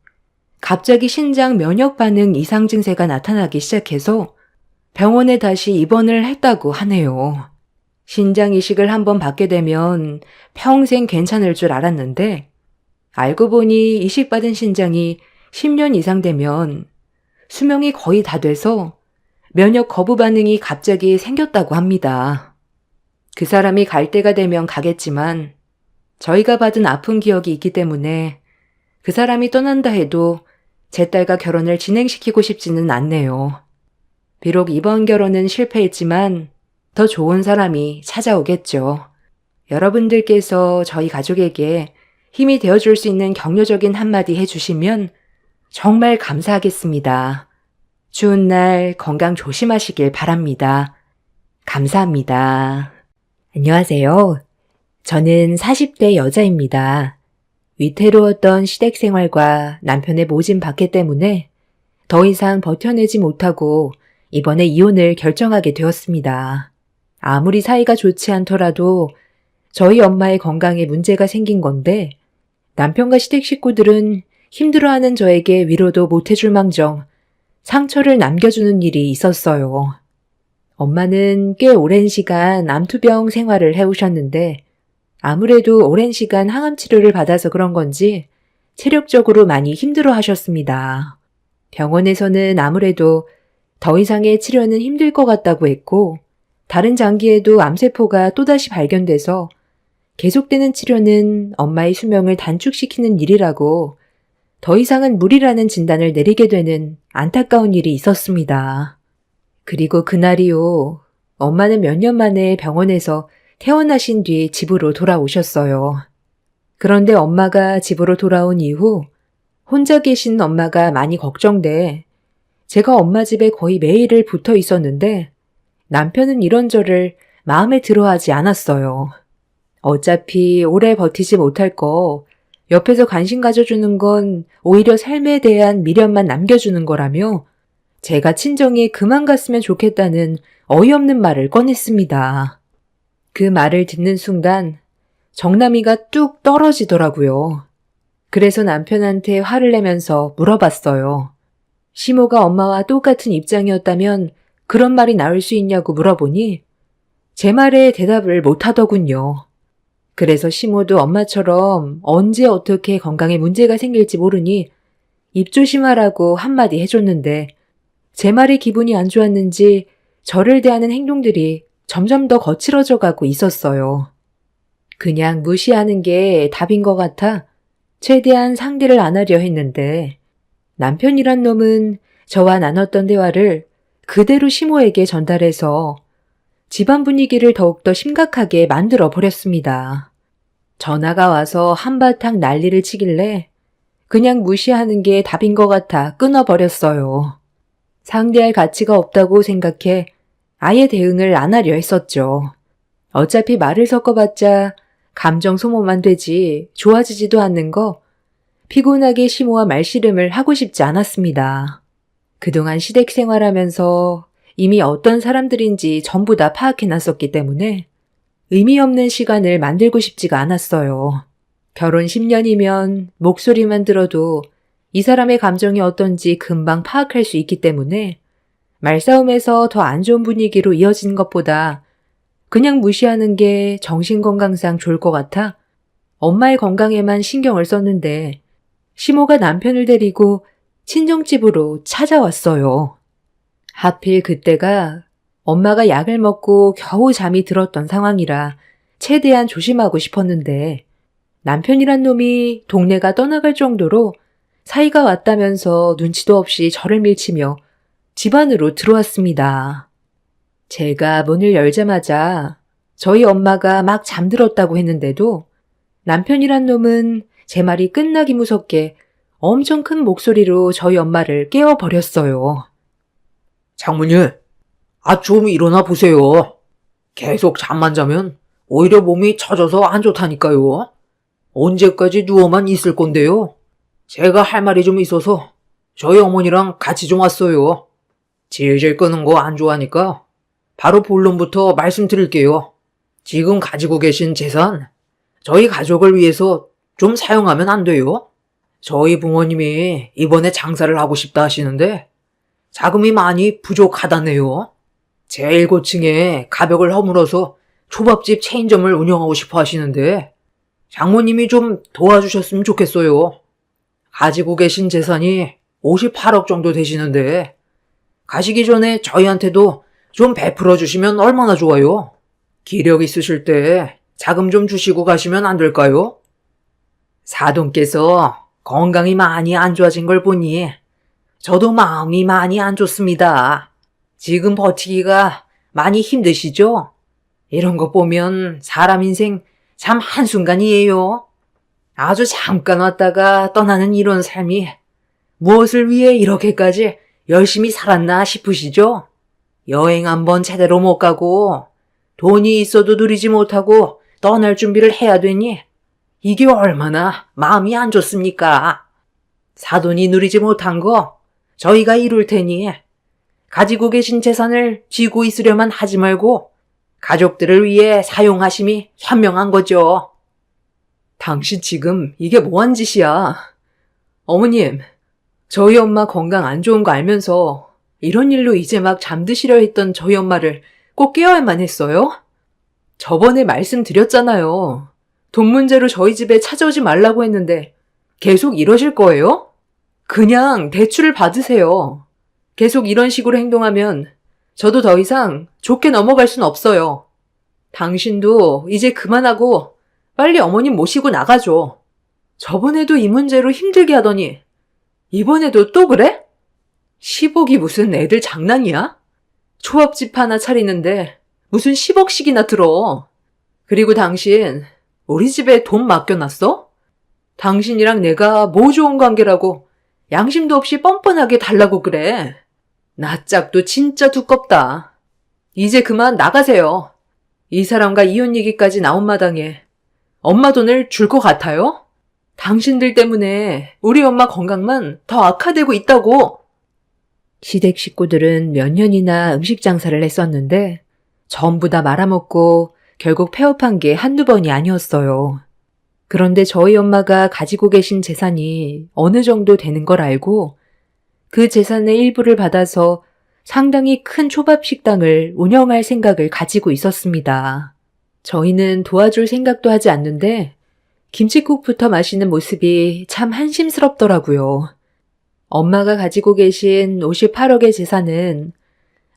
갑자기 신장 면역 반응 이상 증세가 나타나기 시작해서 병원에 다시 입원을 했다고 하네요. 신장 이식을 한번 받게 되면 평생 괜찮을 줄 알았는데 알고 보니 이식받은 신장이 10년 이상 되면 수명이 거의 다 돼서 면역 거부 반응이 갑자기 생겼다고 합니다. 그 사람이 갈 때가 되면 가겠지만 저희가 받은 아픈 기억이 있기 때문에 그 사람이 떠난다 해도 제 딸과 결혼을 진행시키고 싶지는 않네요. 비록 이번 결혼은 실패했지만 더 좋은 사람이 찾아오겠죠. 여러분들께서 저희 가족에게 힘이 되어줄 수 있는 격려적인 한마디 해주시면 정말 감사하겠습니다. 추운 날 건강 조심하시길 바랍니다. 감사합니다. 안녕하세요. 저는 40대 여자입니다. 위태로웠던 시댁 생활과 남편의 모진 박해 때문에 더 이상 버텨내지 못하고 이번에 이혼을 결정하게 되었습니다. 아무리 사이가 좋지 않더라도 저희 엄마의 건강에 문제가 생긴 건데 남편과 시댁 식구들은 힘들어하는 저에게 위로도 못해줄 망정 상처를 남겨주는 일이 있었어요. 엄마는 꽤 오랜 시간 암투병 생활을 해오셨는데 아무래도 오랜 시간 항암 치료를 받아서 그런 건지 체력적으로 많이 힘들어 하셨습니다. 병원에서는 아무래도 더 이상의 치료는 힘들 것 같다고 했고 다른 장기에도 암세포가 또다시 발견돼서 계속되는 치료는 엄마의 수명을 단축시키는 일이라고 더 이상은 무리라는 진단을 내리게 되는 안타까운 일이 있었습니다. 그리고 그날이요. 엄마는 몇 년 만에 병원에서 퇴원하신 뒤 집으로 돌아오셨어요. 그런데 엄마가 집으로 돌아온 이후 혼자 계신 엄마가 많이 걱정돼 제가 엄마 집에 거의 매일을 붙어 있었는데 남편은 이런저를 마음에 들어하지 않았어요. 어차피 오래 버티지 못할 거 옆에서 관심 가져주는 건 오히려 삶에 대한 미련만 남겨주는 거라며 제가 친정에 그만 갔으면 좋겠다는 어이없는 말을 꺼냈습니다. 그 말을 듣는 순간 정남이가 뚝 떨어지더라고요. 그래서 남편한테 화를 내면서 물어봤어요. 시모가 엄마와 똑같은 입장이었다면 그런 말이 나올 수 있냐고 물어보니 제 말에 대답을 못하더군요. 그래서 시모도 엄마처럼 언제 어떻게 건강에 문제가 생길지 모르니 입 조심하라고 한마디 해줬는데 제 말에 기분이 안 좋았는지 저를 대하는 행동들이 점점 더 거칠어져 가고 있었어요. 그냥 무시하는 게 답인 것 같아 최대한 상대를 안 하려 했는데 남편이란 놈은 저와 나눴던 대화를 그대로 시모에게 전달해서 집안 분위기를 더욱더 심각하게 만들어 버렸습니다. 전화가 와서 한바탕 난리를 치길래 그냥 무시하는 게 답인 것 같아 끊어버렸어요. 상대할 가치가 없다고 생각해 아예 대응을 안 하려 했었죠. 어차피 말을 섞어봤자 감정 소모만 되지 좋아지지도 않는 거 피곤하게 시모와 말씨름을 하고 싶지 않았습니다. 그동안 시댁 생활하면서 이미 어떤 사람들인지 전부 다 파악해놨었기 때문에 의미 없는 시간을 만들고 싶지가 않았어요. 결혼 10년이면 목소리만 들어도 이 사람의 감정이 어떤지 금방 파악할 수 있기 때문에 말싸움에서 더 안 좋은 분위기로 이어지는 것보다 그냥 무시하는 게 정신건강상 좋을 것 같아 엄마의 건강에만 신경을 썼는데 시모가 남편을 데리고 친정집으로 찾아왔어요. 하필 그때가 엄마가 약을 먹고 겨우 잠이 들었던 상황이라 최대한 조심하고 싶었는데 남편이란 놈이 동네가 떠나갈 정도로 사이가 왔다면서 눈치도 없이 저를 밀치며 집 안으로 들어왔습니다. 제가 문을 열자마자 저희 엄마가 막 잠들었다고 했는데도 남편이란 놈은 제 말이 끝나기 무섭게 엄청 큰 목소리로 저희 엄마를 깨워버렸어요. 장모님, 좀 일어나 보세요. 계속 잠만 자면 오히려 몸이 처져서 안 좋다니까요. 언제까지 누워만 있을 건데요? 제가 할 말이 좀 있어서 저희 어머니랑 같이 좀 왔어요. 질질 끄는 거 안 좋아하니까 바로 본론부터 말씀드릴게요. 지금 가지고 계신 재산, 저희 가족을 위해서 좀 사용하면 안 돼요? 저희 부모님이 이번에 장사를 하고 싶다 하시는데 자금이 많이 부족하다네요. 제1고층에 가벽을 허물어서 초밥집 체인점을 운영하고 싶어 하시는데 장모님이 좀 도와주셨으면 좋겠어요. 가지고 계신 재산이 58억 정도 되시는데 가시기 전에 저희한테도 좀 베풀어 주시면 얼마나 좋아요. 기력 있으실 때 자금 좀 주시고 가시면 안 될까요? 사돈께서 건강이 많이 안 좋아진 걸 보니 저도 마음이 많이 안 좋습니다. 지금 버티기가 많이 힘드시죠? 이런 거 보면 사람 인생 참 한순간이에요. 아주 잠깐 왔다가 떠나는 이런 삶이 무엇을 위해 이렇게까지 열심히 살았나 싶으시죠? 여행 한번 제대로 못 가고 돈이 있어도 누리지 못하고 떠날 준비를 해야 되니 이게 얼마나 마음이 안 좋습니까? 사돈이 누리지 못한 거 저희가 이룰 테니 가지고 계신 재산을 쥐고 있으려만 하지 말고 가족들을 위해 사용하심이 현명한 거죠. 당신 지금 이게 뭐한 짓이야? 어머님, 저희 엄마 건강 안 좋은 거 알면서 이런 일로 이제 막 잠드시려 했던 저희 엄마를 꼭 깨워야만 했어요? 저번에 말씀드렸잖아요. 돈 문제로 저희 집에 찾아오지 말라고 했는데 계속 이러실 거예요? 그냥 대출을 받으세요. 계속 이런 식으로 행동하면 저도 더 이상 좋게 넘어갈 순 없어요. 당신도 이제 그만하고 빨리 어머님 모시고 나가줘. 저번에도 이 문제로 힘들게 하더니 이번에도 또 그래? 10억이 무슨 애들 장난이야? 초밥집 하나 차리는데 무슨 10억씩이나 들어. 그리고 당신 우리 집에 돈 맡겨놨어? 당신이랑 내가 뭐 좋은 관계라고 양심도 없이 뻔뻔하게 달라고 그래. 나 짝도 진짜 두껍다. 이제 그만 나가세요. 이 사람과 이혼 얘기까지 나온 마당에 엄마 돈을 줄 것 같아요? 당신들 때문에 우리 엄마 건강만 더 악화되고 있다고. 시댁 식구들은 몇 년이나 음식 장사를 했었는데 전부 다 말아먹고 결국 폐업한 게 한두 번이 아니었어요. 그런데 저희 엄마가 가지고 계신 재산이 어느 정도 되는 걸 알고 그 재산의 일부를 받아서 상당히 큰 초밥 식당을 운영할 생각을 가지고 있었습니다. 저희는 도와줄 생각도 하지 않는데 김칫국부터 마시는 모습이 참 한심스럽더라고요. 엄마가 가지고 계신 58억의 재산은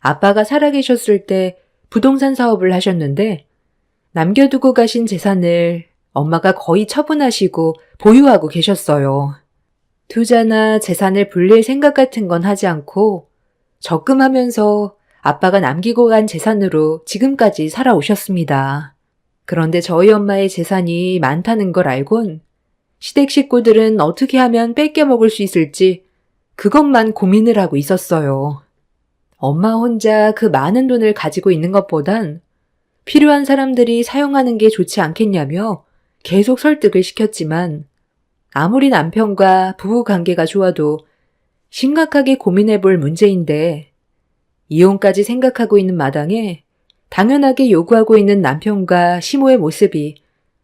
아빠가 살아계셨을 때 부동산 사업을 하셨는데 남겨두고 가신 재산을 엄마가 거의 처분하시고 보유하고 계셨어요. 투자나 재산을 불릴 생각 같은 건 하지 않고 적금하면서 아빠가 남기고 간 재산으로 지금까지 살아오셨습니다. 그런데 저희 엄마의 재산이 많다는 걸 알곤 시댁 식구들은 어떻게 하면 뺏겨 먹을 수 있을지 그것만 고민을 하고 있었어요. 엄마 혼자 그 많은 돈을 가지고 있는 것보단 필요한 사람들이 사용하는 게 좋지 않겠냐며 계속 설득을 시켰지만 아무리 남편과 부부 관계가 좋아도 심각하게 고민해 볼 문제인데 이혼까지 생각하고 있는 마당에 당연하게 요구하고 있는 남편과 시모의 모습이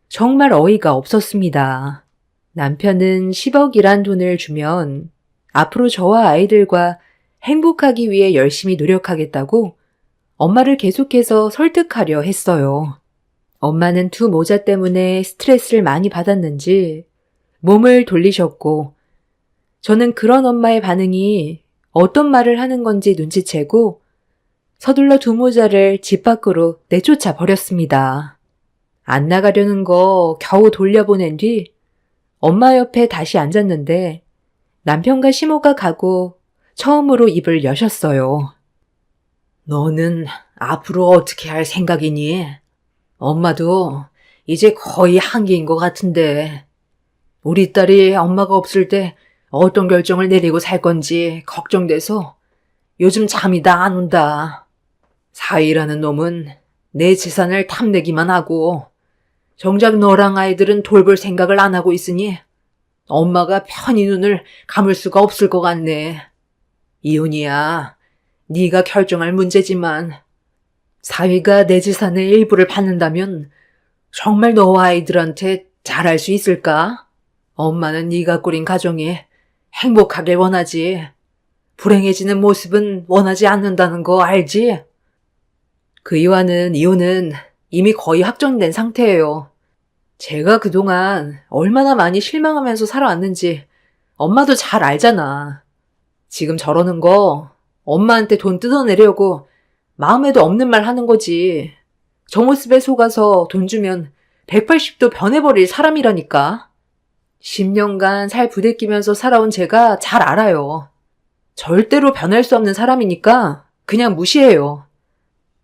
정말 어이가 없었습니다. 남편은 10억이란 돈을 주면 앞으로 저와 아이들과 행복하기 위해 열심히 노력하겠다고 엄마를 계속해서 설득하려 했어요. 엄마는 두 모자 때문에 스트레스를 많이 받았는지 몸을 돌리셨고 저는 그런 엄마의 반응이 어떤 말을 하는 건지 눈치채고 서둘러 두 모자를 집 밖으로 내쫓아 버렸습니다. 안 나가려는 거 겨우 돌려보낸 뒤 엄마 옆에 다시 앉았는데 남편과 시모가 가고 처음으로 입을 여셨어요. 너는 앞으로 어떻게 할 생각이니? 엄마도 이제 거의 한계인 것 같은데. 우리 딸이 엄마가 없을 때 어떤 결정을 내리고 살 건지 걱정돼서 요즘 잠이 다 안 온다. 사위라는 놈은 내 재산을 탐내기만 하고 정작 너랑 아이들은 돌볼 생각을 안 하고 있으니 엄마가 편히 눈을 감을 수가 없을 것 같네. 이혼이야. 네가 결정할 문제지만 사위가 내 재산의 일부를 받는다면 정말 너와 아이들한테 잘할 수 있을까? 엄마는 네가 꾸린 가정이 행복하길 원하지. 불행해지는 모습은 원하지 않는다는 거 알지? 그이와는 이혼은 이미 거의 확정된 상태예요. 제가 그동안 얼마나 많이 실망하면서 살아왔는지 엄마도 잘 알잖아. 지금 저러는 거 엄마한테 돈 뜯어내려고 마음에도 없는 말 하는 거지. 저 모습에 속아서 돈 주면 180도 변해버릴 사람이라니까. 10년간 살 부대끼면서 살아온 제가 잘 알아요. 절대로 변할 수 없는 사람이니까 그냥 무시해요.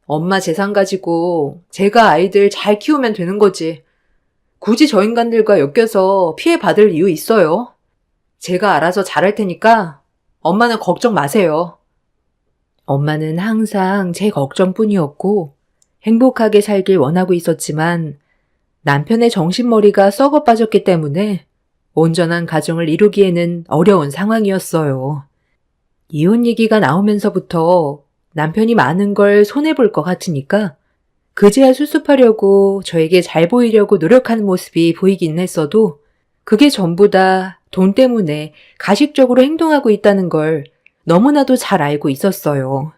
엄마 재산 가지고 제가 아이들 잘 키우면 되는 거지. 굳이 저 인간들과 엮여서 피해받을 이유 있어요? 제가 알아서 잘할 테니까 엄마는 걱정 마세요. 엄마는 항상 제 걱정뿐이었고 행복하게 살길 원하고 있었지만 남편의 정신머리가 썩어 빠졌기 때문에 온전한 가정을 이루기에는 어려운 상황이었어요. 이혼 얘기가 나오면서부터 남편이 많은 걸 손해볼 것 같으니까 그제야 수습하려고 저에게 잘 보이려고 노력하는 모습이 보이긴 했어도 그게 전부 다 돈 때문에 가식적으로 행동하고 있다는 걸 너무나도 잘 알고 있었어요.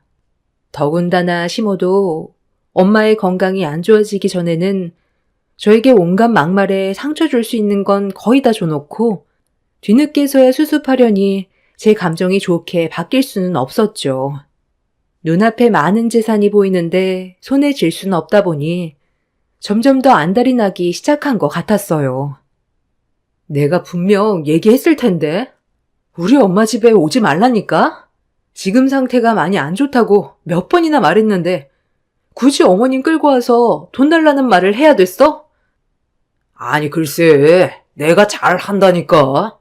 더군다나 시모도 엄마의 건강이 안 좋아지기 전에는 저에게 온갖 막말에 상처 줄 수 있는 건 거의 다 줘놓고 뒤늦게서야 수습하려니 제 감정이 좋게 바뀔 수는 없었죠. 눈앞에 많은 재산이 보이는데 손에 쥘 수는 없다 보니 점점 더 안달이 나기 시작한 것 같았어요. 내가 분명 얘기했을 텐데 우리 엄마 집에 오지 말라니까? 지금 상태가 많이 안 좋다고 몇 번이나 말했는데 굳이 어머님 끌고 와서 돈 달라는 말을 해야 됐어? 아니 글쎄, 내가 잘 한다니까.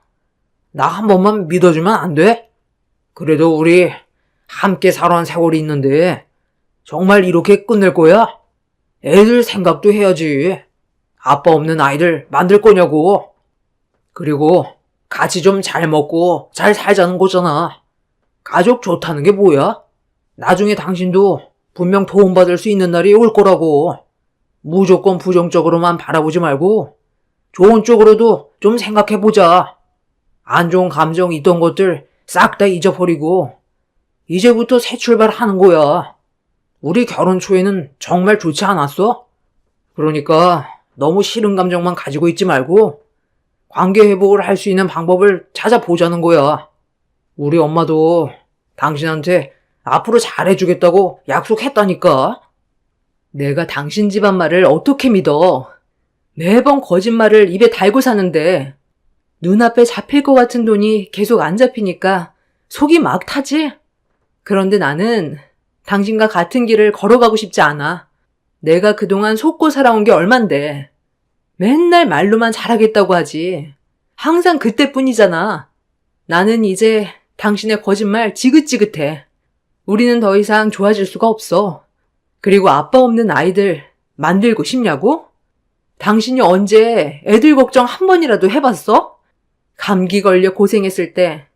나 한 번만 믿어주면 안 돼? 그래도 우리 함께 살아온 세월이 있는데 정말 이렇게 끝낼 거야? 애들 생각도 해야지. 아빠 없는 아이들 만들 거냐고. 그리고 같이 좀 잘 먹고 잘 살자는 거잖아. 가족 좋다는 게 뭐야? 나중에 당신도 분명 도움받을 수 있는 날이 올 거라고. 무조건 부정적으로만 바라보지 말고 좋은 쪽으로도 좀 생각해보자. 안 좋은 감정 있던 것들 싹 다 잊어버리고 이제부터 새 출발하는 거야. 우리 결혼 초에는 정말 좋지 않았어? 그러니까 너무 싫은 감정만 가지고 있지 말고 관계 회복을 할 수 있는 방법을 찾아보자는 거야. 우리 엄마도 당신한테 앞으로 잘해주겠다고 약속했다니까. 내가 당신 집안 말을 어떻게 믿어? 매번 거짓말을 입에 달고 사는데 눈앞에 잡힐 것 같은 돈이 계속 안 잡히니까 속이 막 타지? 그런데 나는 당신과 같은 길을 걸어가고 싶지 않아. 내가 그동안 속고 살아온 게 얼만데. 맨날 말로만 잘하겠다고 하지. 항상 그때뿐이잖아. 나는 이제 당신의 거짓말 지긋지긋해. 우리는 더 이상 좋아질 수가 없어. 그리고 아빠 없는 아이들 만들고 싶냐고? 당신이 언제 애들 걱정 한 번이라도 해봤어? 감기 걸려 고생했을 때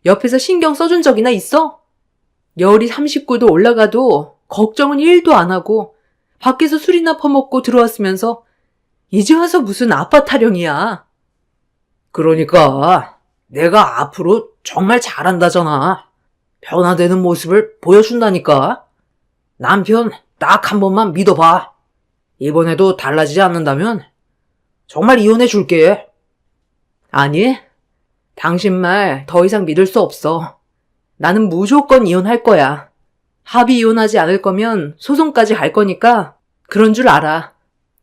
옆에서 신경 써준 적이나 있어? 열이 39도 올라가도 걱정은 1도 안 하고 밖에서 술이나 퍼먹고 들어왔으면서 이제 와서 무슨 아빠 타령이야. 그러니까 내가 앞으로 정말 잘한다잖아. 변화되는 모습을 보여준다니까. 남편 딱 한 번만 믿어봐. 이번에도 달라지지 않는다면 정말 이혼해 줄게. 아니, 당신 말 더 이상 믿을 수 없어. 나는 무조건 이혼할 거야. 합의 이혼하지 않을 거면 소송까지 갈 거니까 그런 줄 알아.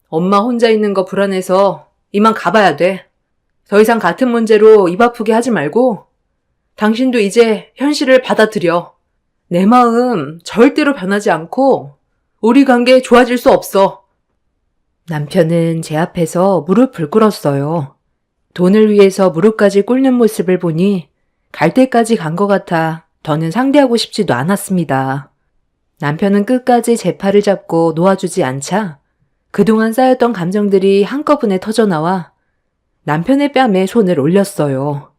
엄마 혼자 있는 거 불안해서 이만 가봐야 돼. 더 이상 같은 문제로 입 아프게 하지 말고 당신도 이제 현실을 받아들여. 내 마음 절대로 변하지 않고 우리 관계 좋아질 수 없어. 남편은 제 앞에서 무릎을 꿇었어요. 돈을 위해서 무릎까지 꿇는 모습을 보니 갈 때까지 간 것 같아 더는 상대하고 싶지도 않았습니다. 남편은 끝까지 제 팔을 잡고 놓아주지 않자 그동안 쌓였던 감정들이 한꺼번에 터져나와 남편의 뺨에 손을 올렸어요.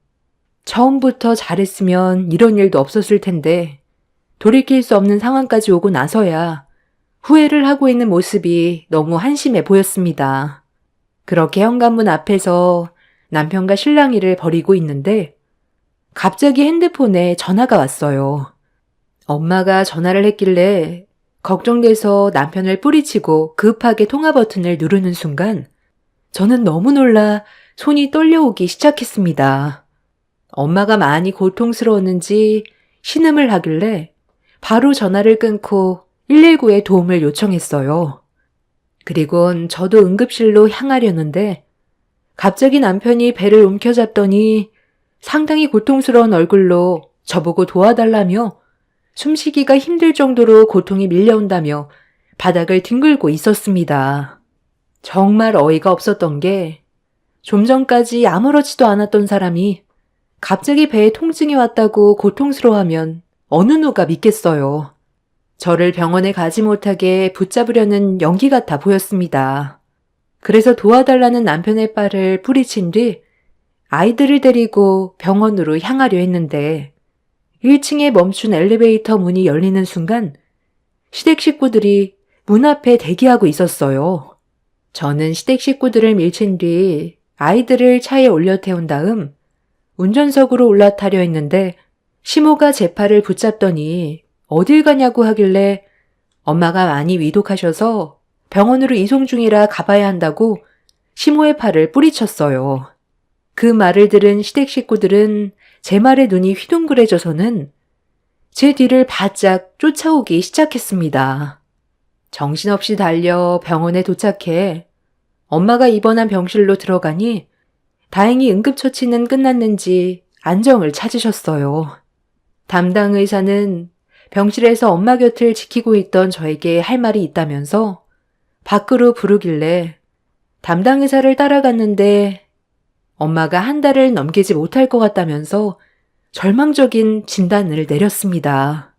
처음부터 잘했으면 이런 일도 없었을 텐데 돌이킬 수 없는 상황까지 오고 나서야 후회를 하고 있는 모습이 너무 한심해 보였습니다. 그렇게 현관문 앞에서 남편과 실랑이를 벌이고 있는데 갑자기 핸드폰에 전화가 왔어요. 엄마가 전화를 했길래 걱정돼서 남편을 뿌리치고 급하게 통화 버튼을 누르는 순간 저는 너무 놀라 손이 떨려오기 시작했습니다. 엄마가 많이 고통스러웠는지 신음을 하길래 바로 전화를 끊고 119에 도움을 요청했어요. 그리곤 저도 응급실로 향하려는데 갑자기 남편이 배를 움켜잡더니 상당히 고통스러운 얼굴로 저보고 도와달라며 숨쉬기가 힘들 정도로 고통이 밀려온다며 바닥을 뒹굴고 있었습니다. 정말 어이가 없었던 게 좀 전까지 아무렇지도 않았던 사람이 갑자기 배에 통증이 왔다고 고통스러워하면 어느 누가 믿겠어요. 저를 병원에 가지 못하게 붙잡으려는 연기 같아 보였습니다. 그래서 도와달라는 남편의 발을 뿌리친 뒤 아이들을 데리고 병원으로 향하려 했는데 1층에 멈춘 엘리베이터 문이 열리는 순간 시댁 식구들이 문 앞에 대기하고 있었어요. 저는 시댁 식구들을 밀친 뒤 아이들을 차에 올려 태운 다음 운전석으로 올라타려 했는데 시모가 제 팔을 붙잡더니 어딜 가냐고 하길래 엄마가 많이 위독하셔서 병원으로 이송 중이라 가봐야 한다고 시모의 팔을 뿌리쳤어요. 그 말을 들은 시댁 식구들은 제 말에 눈이 휘둥그레져서는 제 뒤를 바짝 쫓아오기 시작했습니다. 정신없이 달려 병원에 도착해 엄마가 입원한 병실로 들어가니 다행히 응급처치는 끝났는지 안정을 찾으셨어요. 담당 의사는 병실에서 엄마 곁을 지키고 있던 저에게 할 말이 있다면서 밖으로 부르길래 담당 의사를 따라갔는데 엄마가 한 달을 넘기지 못할 것 같다면서 절망적인 진단을 내렸습니다.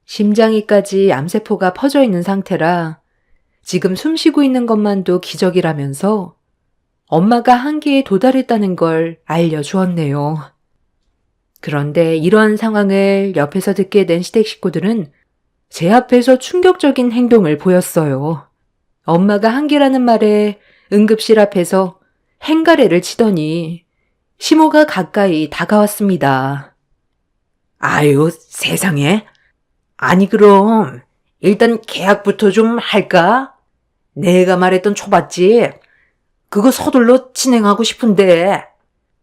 심장이까지 암세포가 퍼져 있는 상태라 지금 숨 쉬고 있는 것만도 기적이라면서 엄마가 한계에 도달했다는 걸 알려주었네요. 그런데 이러한 상황을 옆에서 듣게 된 시댁 식구들은 제 앞에서 충격적인 행동을 보였어요. 엄마가 한계라는 말에 응급실 앞에서 행가래를 치더니 시모가 가까이 다가왔습니다. 아유, 세상에. 아니, 그럼 일단 계약부터 좀 할까? 내가 말했던 초밥집 그거 서둘러 진행하고 싶은데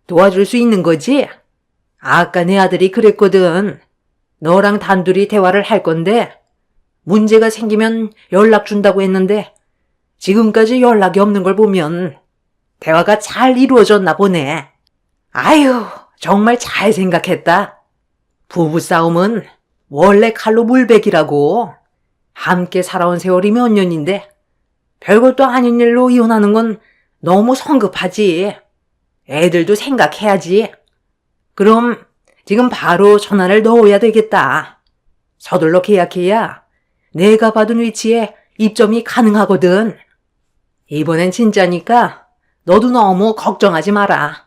도와줄 수 있는 거지? 아까 내 아들이 그랬거든. 너랑 단둘이 대화를 할 건데 문제가 생기면 연락 준다고 했는데 지금까지 연락이 없는 걸 보면 대화가 잘 이루어졌나 보네. 아유, 정말 잘 생각했다. 부부싸움은 원래 칼로 물베기라고. 함께 살아온 세월이 몇 년인데 별것도 아닌 일로 이혼하는 건 너무 성급하지. 애들도 생각해야지. 그럼 지금 바로 전화를 넣어야 되겠다. 서둘러 계약해야 내가 받은 위치에 입점이 가능하거든. 이번엔 진짜니까 너도 너무 걱정하지 마라.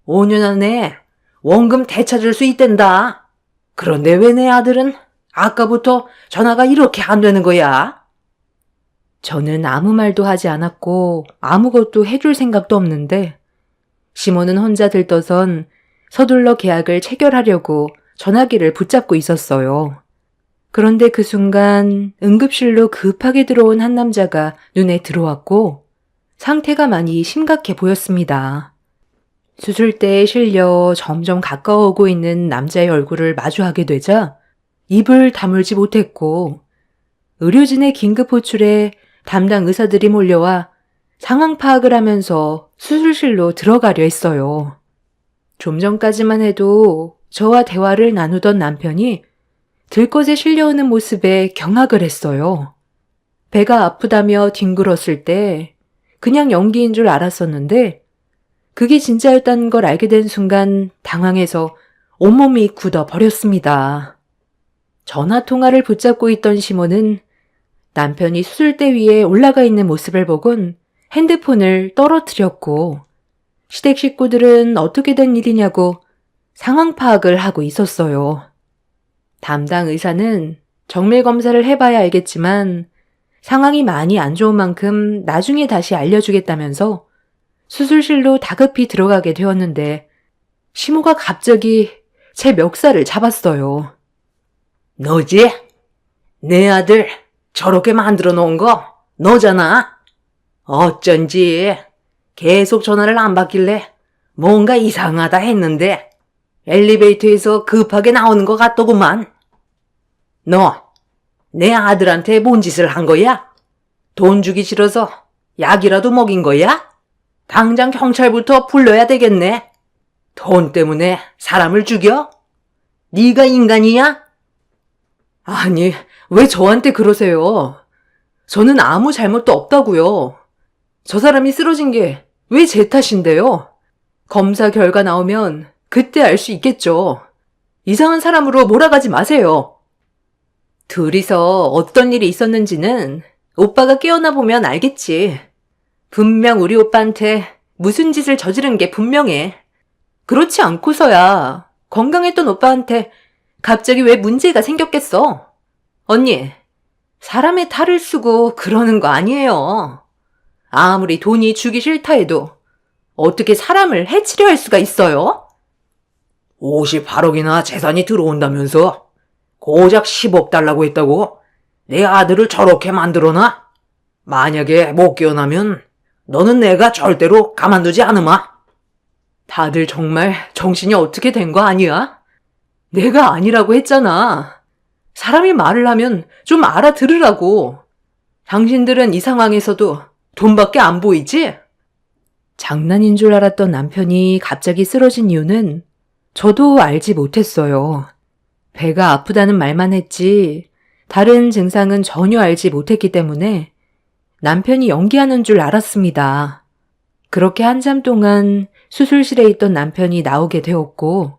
5년 안에 원금 되찾을 수 있댄다. 그런데 왜 내 아들은 아까부터 전화가 이렇게 안 되는 거야? 저는 아무 말도 하지 않았고 아무것도 해줄 생각도 없는데 시모는 혼자 들떠선 서둘러 계약을 체결하려고 전화기를 붙잡고 있었어요. 그런데 그 순간 응급실로 급하게 들어온 한 남자가 눈에 들어왔고 상태가 많이 심각해 보였습니다. 수술대에 실려 점점 가까워오고 있는 남자의 얼굴을 마주하게 되자 입을 다물지 못했고 의료진의 긴급 호출에 담당 의사들이 몰려와 상황 파악을 하면서 수술실로 들어가려 했어요. 좀 전까지만 해도 저와 대화를 나누던 남편이 들것에 실려오는 모습에 경악을 했어요. 배가 아프다며 뒹굴었을 때 그냥 연기인 줄 알았었는데 그게 진짜였다는 걸 알게 된 순간 당황해서 온몸이 굳어버렸습니다. 전화통화를 붙잡고 있던 시몬은 남편이 수술대 위에 올라가 있는 모습을 보곤 핸드폰을 떨어뜨렸고 시댁 식구들은 어떻게 된 일이냐고 상황 파악을 하고 있었어요. 담당 의사는 정밀 검사를 해봐야 알겠지만 상황이 많이 안 좋은 만큼 나중에 다시 알려주겠다면서 수술실로 다급히 들어가게 되었는데 시모가 갑자기 제 멱살을 잡았어요. 너지? 내 아들 저렇게 만들어 놓은 거 너잖아? 어쩐지 계속 전화를 안 받길래 뭔가 이상하다 했는데 엘리베이터에서 급하게 나오는 것 같더구만. 너, 내 아들한테 뭔 짓을 한 거야? 돈 주기 싫어서 약이라도 먹인 거야? 당장 경찰부터 불러야 되겠네. 돈 때문에 사람을 죽여? 네가 인간이야? 아니, 왜 저한테 그러세요? 저는 아무 잘못도 없다고요. 저 사람이 쓰러진 게 왜 제 탓인데요? 검사 결과 나오면 그때 알 수 있겠죠. 이상한 사람으로 몰아가지 마세요. 둘이서 어떤 일이 있었는지는 오빠가 깨어나 보면 알겠지. 분명 우리 오빠한테 무슨 짓을 저지른 게 분명해. 그렇지 않고서야 건강했던 오빠한테 갑자기 왜 문제가 생겼겠어? 언니, 사람의 탈을 쓰고 그러는 거 아니에요. 아무리 돈이 주기 싫다 해도 어떻게 사람을 해치려 할 수가 있어요? 58억이나 재산이 들어온다면서 고작 10억 달라고 했다고 내 아들을 저렇게 만들어놔? 만약에 못 깨어나면 너는 내가 절대로 가만두지 않으마. 다들 정말 정신이 어떻게 된 거 아니야? 내가 아니라고 했잖아. 사람이 말을 하면 좀 알아들으라고. 당신들은 이 상황에서도 돈밖에 안 보이지? 장난인 줄 알았던 남편이 갑자기 쓰러진 이유는 저도 알지 못했어요. 배가 아프다는 말만 했지 다른 증상은 전혀 알지 못했기 때문에 남편이 연기하는 줄 알았습니다. 그렇게 한참 동안 수술실에 있던 남편이 나오게 되었고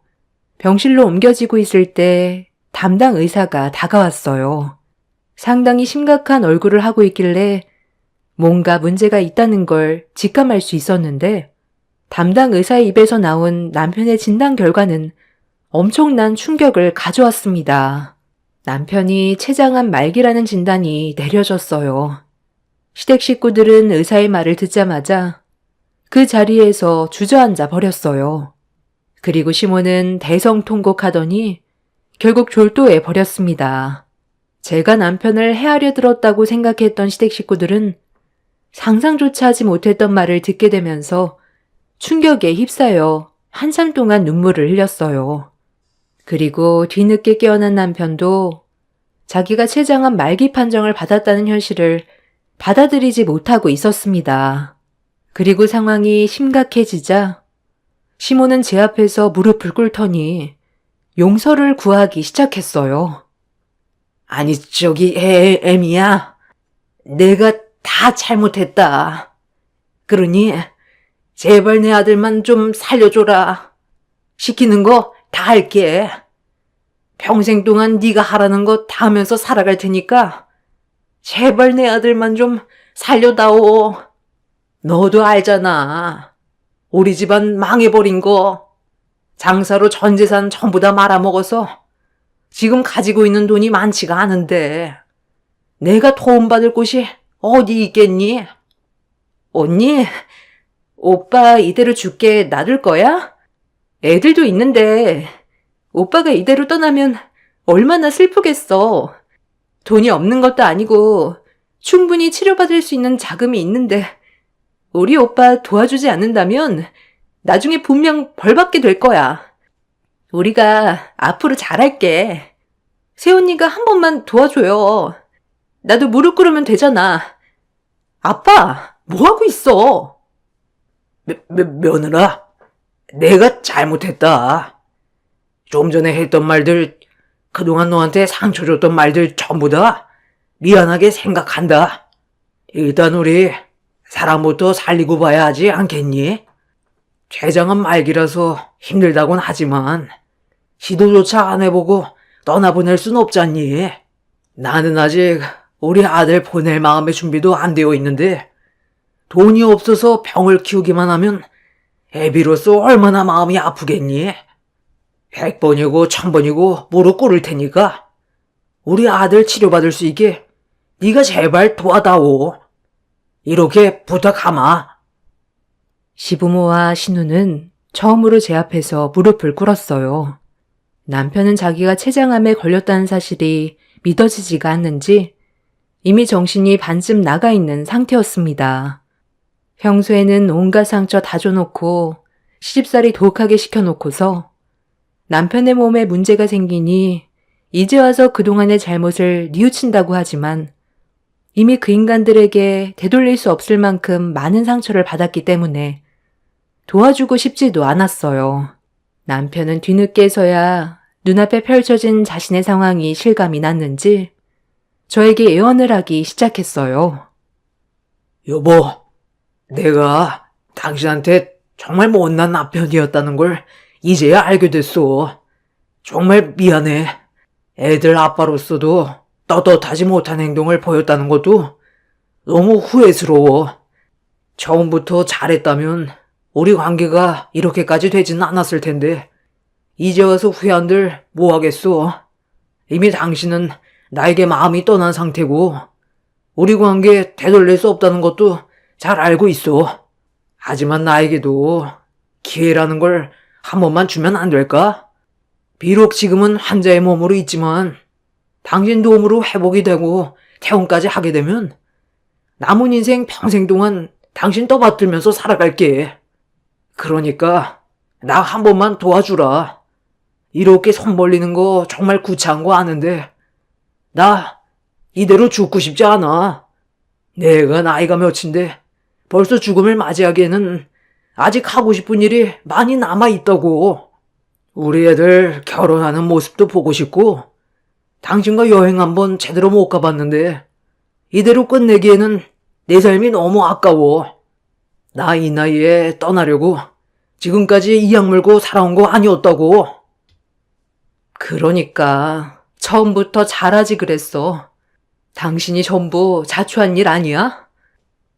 병실로 옮겨지고 있을 때 담당 의사가 다가왔어요. 상당히 심각한 얼굴을 하고 있길래 뭔가 문제가 있다는 걸 직감할 수 있었는데 담당 의사의 입에서 나온 남편의 진단 결과는 엄청난 충격을 가져왔습니다. 남편이 췌장암 말기라는 진단이 내려졌어요. 시댁 식구들은 의사의 말을 듣자마자 그 자리에서 주저앉아 버렸어요. 그리고 시모는 대성통곡하더니 결국 졸도해 버렸습니다. 제가 남편을 해하려 들었다고 생각했던 시댁 식구들은 상상조차 하지 못했던 말을 듣게 되면서 충격에 휩싸여 한참 동안 눈물을 흘렸어요. 그리고 뒤늦게 깨어난 남편도 자기가 췌장암 말기 판정을 받았다는 현실을 받아들이지 못하고 있었습니다. 그리고 상황이 심각해지자 시모는 제 앞에서 무릎을 꿇더니 용서를 구하기 시작했어요. 아니 저기 애미야. 내가 다 잘못했다. 그러니 제발 내 아들만 좀 살려줘라. 시키는 거 다 할게. 평생 동안 네가 하라는 거 다 하면서 살아갈 테니까 제발 내 아들만 좀 살려다오. 너도 알잖아. 우리 집안 망해버린 거. 장사로 전 재산 전부 다 말아먹어서 지금 가지고 있는 돈이 많지가 않은데 내가 도움받을 곳이 어디 있겠니? 언니, 오빠 이대로 죽게 놔둘 거야? 애들도 있는데 오빠가 이대로 떠나면 얼마나 슬프겠어. 돈이 없는 것도 아니고 충분히 치료받을 수 있는 자금이 있는데 우리 오빠 도와주지 않는다면 나중에 분명 벌받게 될 거야. 우리가 앞으로 잘할게. 새언니가 한 번만 도와줘요. 나도 무릎 꿇으면 되잖아. 아빠, 뭐하고 있어? 며느라, 내가 잘못했다. 좀 전에 했던 말들, 그동안 너한테 상처 줬던 말들 전부 다 미안하게 생각한다. 일단 우리 사람부터 살리고 봐야 하지 않겠니? 췌장은 말기라서 힘들다곤 하지만 시도조차 안 해보고 떠나보낼 순 없잖니. 나는 아직 우리 아들 보낼 마음의 준비도 안 되어 있는데 돈이 없어서 병을 키우기만 하면 애비로서 얼마나 마음이 아프겠니? 100번이고 1000번이고 무릎 꿇을 테니까 우리 아들 치료받을 수 있게 네가 제발 도와다오. 이렇게 부탁하마. 시부모와 신우는 처음으로 제 앞에서 무릎을 꿇었어요. 남편은 자기가 췌장암에 걸렸다는 사실이 믿어지지가 않는지 이미 정신이 반쯤 나가 있는 상태였습니다. 평소에는 온갖 상처 다 줘놓고 시집살이 독하게 시켜놓고서 남편의 몸에 문제가 생기니 이제 와서 그동안의 잘못을 뉘우친다고 하지만 이미 그 인간들에게 되돌릴 수 없을 만큼 많은 상처를 받았기 때문에 도와주고 싶지도 않았어요. 남편은 뒤늦게서야 눈앞에 펼쳐진 자신의 상황이 실감이 났는지 저에게 애원을 하기 시작했어요. 여보, 내가 당신한테 정말 못난 남편이었다는 걸 이제야 알게 됐어. 정말 미안해. 애들 아빠로서도 떳떳하지 못한 행동을 보였다는 것도 너무 후회스러워. 처음부터 잘했다면 우리 관계가 이렇게까지 되지는 않았을 텐데 이제 와서 후회한들 뭐하겠어. 이미 당신은 나에게 마음이 떠난 상태고 우리 관계 되돌릴 수 없다는 것도 잘 알고 있어. 하지만 나에게도 기회라는 걸 한 번만 주면 안 될까? 비록 지금은 환자의 몸으로 있지만 당신 도움으로 회복이 되고 퇴원까지 하게 되면 남은 인생 평생 동안 당신 떠받들면서 살아갈게. 그러니까 나 한 번만 도와주라. 이렇게 손 벌리는 거 정말 구차한 거 아는데 나 이대로 죽고 싶지 않아. 내가 나이가 몇인데 벌써 죽음을 맞이하기에는 아직 하고 싶은 일이 많이 남아있다고. 우리 애들 결혼하는 모습도 보고 싶고 당신과 여행 한번 제대로 못 가봤는데 이대로 끝내기에는 내 삶이 너무 아까워. 나 이 나이에 떠나려고 지금까지 이악 물고 살아온 거 아니었다고. 그러니까 처음부터 잘하지 그랬어. 당신이 전부 자초한 일 아니야?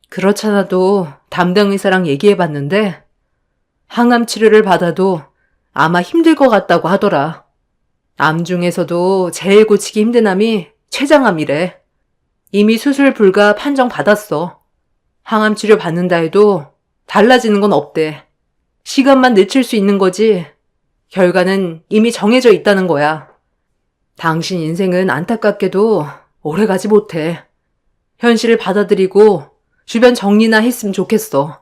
그렇잖아도 담당 의사랑 얘기해봤는데 항암 치료를 받아도 아마 힘들 것 같다고 하더라. 암 중에서도 제일 고치기 힘든 암이 췌장암이래. 이미 수술 불가 판정 받았어. 항암 치료 받는다 해도 달라지는 건 없대. 시간만 늦출 수 있는 거지 결과는 이미 정해져 있다는 거야. 당신 인생은 안타깝게도 오래가지 못해. 현실을 받아들이고 주변 정리나 했으면 좋겠어.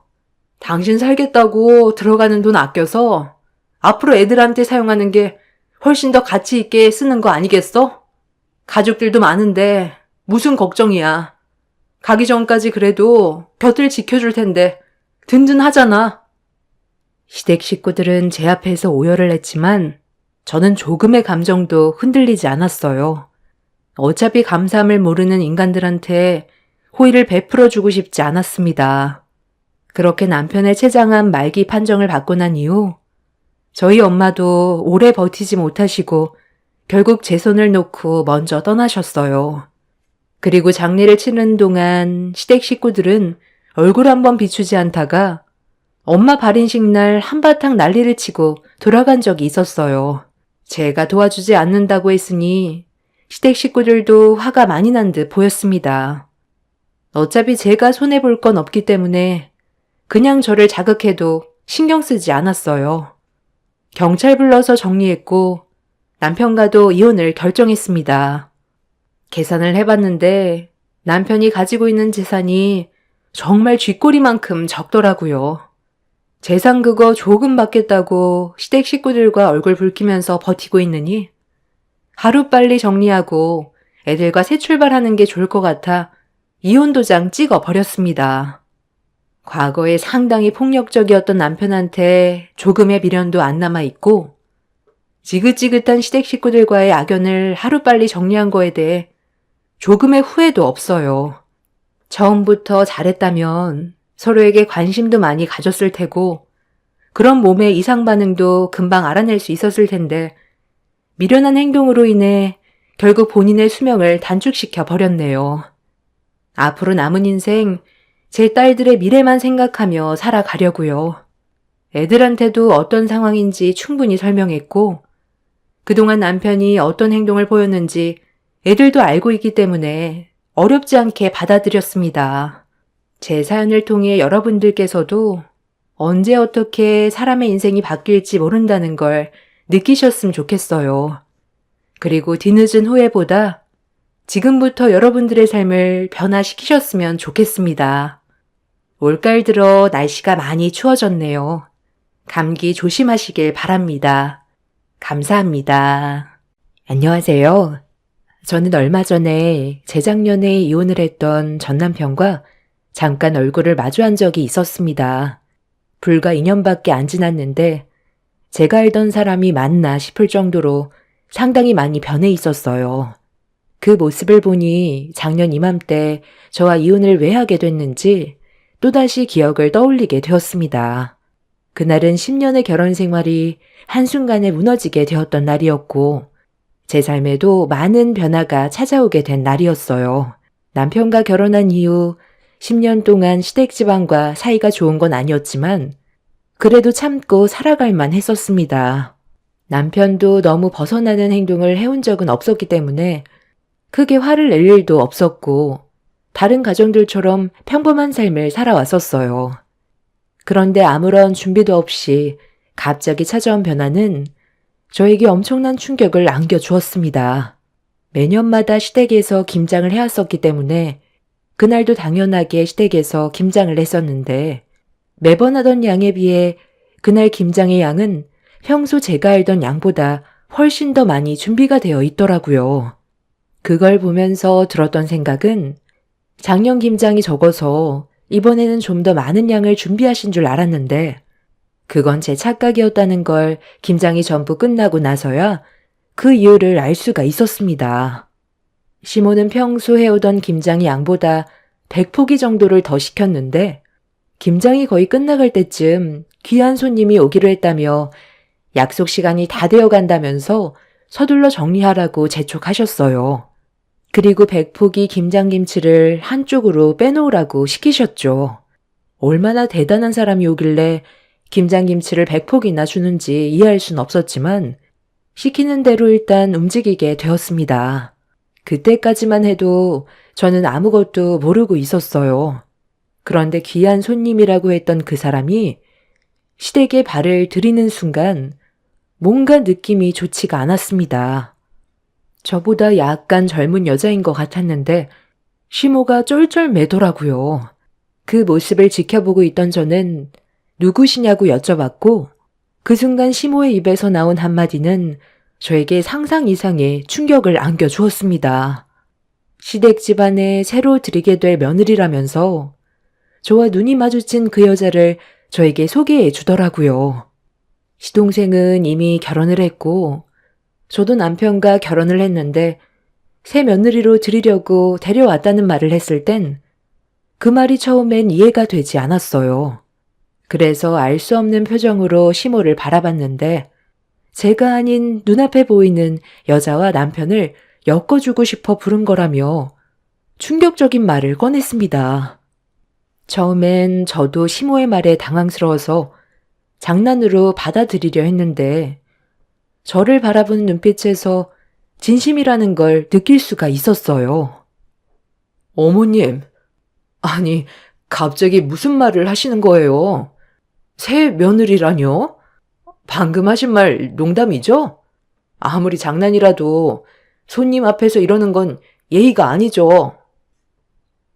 당신 살겠다고 들어가는 돈 아껴서 앞으로 애들한테 사용하는 게 훨씬 더 가치 있게 쓰는 거 아니겠어? 가족들도 많은데 무슨 걱정이야. 가기 전까지 그래도 곁을 지켜줄 텐데 든든하잖아. 시댁 식구들은 제 앞에서 오열을 했지만 저는 조금의 감정도 흔들리지 않았어요. 어차피 감사함을 모르는 인간들한테 호의를 베풀어주고 싶지 않았습니다. 그렇게 남편의 췌장암 말기 판정을 받고 난 이후 저희 엄마도 오래 버티지 못하시고 결국 제 손을 놓고 먼저 떠나셨어요. 그리고 장례를 치르는 동안 시댁 식구들은 얼굴 한번 비추지 않다가 엄마 발인식 날 한바탕 난리를 치고 돌아간 적이 있었어요. 제가 도와주지 않는다고 했으니 시댁 식구들도 화가 많이 난 듯 보였습니다. 어차피 제가 손해볼 건 없기 때문에 그냥 저를 자극해도 신경 쓰지 않았어요. 경찰 불러서 정리했고 남편과도 이혼을 결정했습니다. 계산을 해봤는데 남편이 가지고 있는 재산이 정말 쥐꼬리만큼 적더라고요. 재산 그거 조금 받겠다고 시댁 식구들과 얼굴 붉히면서 버티고 있느니 하루빨리 정리하고 애들과 새 출발하는 게 좋을 것 같아 이혼 도장 찍어 버렸습니다. 과거에 상당히 폭력적이었던 남편한테 조금의 미련도 안 남아있고 지긋지긋한 시댁 식구들과의 악연을 하루빨리 정리한 거에 대해 조금의 후회도 없어요. 처음부터 잘했다면 서로에게 관심도 많이 가졌을 테고 그런 몸의 이상 반응도 금방 알아낼 수 있었을 텐데 미련한 행동으로 인해 결국 본인의 수명을 단축시켜 버렸네요. 앞으로 남은 인생 제 딸들의 미래만 생각하며 살아가려고요. 애들한테도 어떤 상황인지 충분히 설명했고 그동안 남편이 어떤 행동을 보였는지 애들도 알고 있기 때문에 어렵지 않게 받아들였습니다. 제 사연을 통해 여러분들께서도 언제 어떻게 사람의 인생이 바뀔지 모른다는 걸 느끼셨으면 좋겠어요. 그리고 뒤늦은 후회보다 지금부터 여러분들의 삶을 변화시키셨으면 좋겠습니다. 올가을 들어 날씨가 많이 추워졌네요. 감기 조심하시길 바랍니다. 감사합니다. 안녕하세요. 저는 얼마 전에 재작년에 이혼을 했던 전 남편과 잠깐 얼굴을 마주한 적이 있었습니다. 불과 2년밖에 안 지났는데 제가 알던 사람이 맞나 싶을 정도로 상당히 많이 변해 있었어요. 그 모습을 보니 작년 이맘때 저와 이혼을 왜 하게 됐는지 또다시 기억을 떠올리게 되었습니다. 그날은 10년의 결혼 생활이 한순간에 무너지게 되었던 날이었고 제 삶에도 많은 변화가 찾아오게 된 날이었어요. 남편과 결혼한 이후 10년 동안 시댁 집안과 사이가 좋은 건 아니었지만 그래도 참고 살아갈 만 했었습니다. 남편도 너무 벗어나는 행동을 해온 적은 없었기 때문에 크게 화를 낼 일도 없었고 다른 가정들처럼 평범한 삶을 살아왔었어요. 그런데 아무런 준비도 없이 갑자기 찾아온 변화는 저에게 엄청난 충격을 안겨주었습니다. 매년마다 시댁에서 김장을 해왔었기 때문에 그날도 당연하게 시댁에서 김장을 했었는데 매번 하던 양에 비해 그날 김장의 양은 평소 제가 알던 양보다 훨씬 더 많이 준비가 되어 있더라고요. 그걸 보면서 들었던 생각은 작년 김장이 적어서 이번에는 좀 더 많은 양을 준비하신 줄 알았는데 그건 제 착각이었다는 걸 김장이 전부 끝나고 나서야 그 이유를 알 수가 있었습니다. 시모는 평소 해오던 김장의 양보다 100포기 정도를 더 시켰는데 김장이 거의 끝나갈 때쯤 귀한 손님이 오기로 했다며 약속 시간이 다 되어 간다면서 서둘러 정리하라고 재촉하셨어요. 그리고 100포기 김장김치를 한쪽으로 빼놓으라고 시키셨죠. 얼마나 대단한 사람이 오길래 김장김치를 100포기나 주는지 이해할 순 없었지만 시키는 대로 일단 움직이게 되었습니다. 그때까지만 해도 저는 아무것도 모르고 있었어요. 그런데 귀한 손님이라고 했던 그 사람이 시댁에 발을 들이는 순간 뭔가 느낌이 좋지가 않았습니다. 저보다 약간 젊은 여자인 것 같았는데 시모가 쫄쫄매더라고요. 그 모습을 지켜보고 있던 저는 누구시냐고 여쭤봤고 그 순간 시모의 입에서 나온 한마디는 저에게 상상 이상의 충격을 안겨주었습니다. 시댁 집안에 새로 들이게 될 며느리라면서 저와 눈이 마주친 그 여자를 저에게 소개해 주더라고요. 시동생은 이미 결혼을 했고 저도 남편과 결혼을 했는데 새 며느리로 들이려고 데려왔다는 말을 했을 땐 그 말이 처음엔 이해가 되지 않았어요. 그래서 알 수 없는 표정으로 시모를 바라봤는데 제가 아닌 눈앞에 보이는 여자와 남편을 엮어주고 싶어 부른 거라며 충격적인 말을 꺼냈습니다. 처음엔 저도 시모의 말에 당황스러워서 장난으로 받아들이려 했는데 저를 바라보는 눈빛에서 진심이라는 걸 느낄 수가 있었어요. 어머님, 아니 갑자기 무슨 말을 하시는 거예요? 새 며느리라뇨? 방금 하신 말 농담이죠? 아무리 장난이라도 손님 앞에서 이러는 건 예의가 아니죠.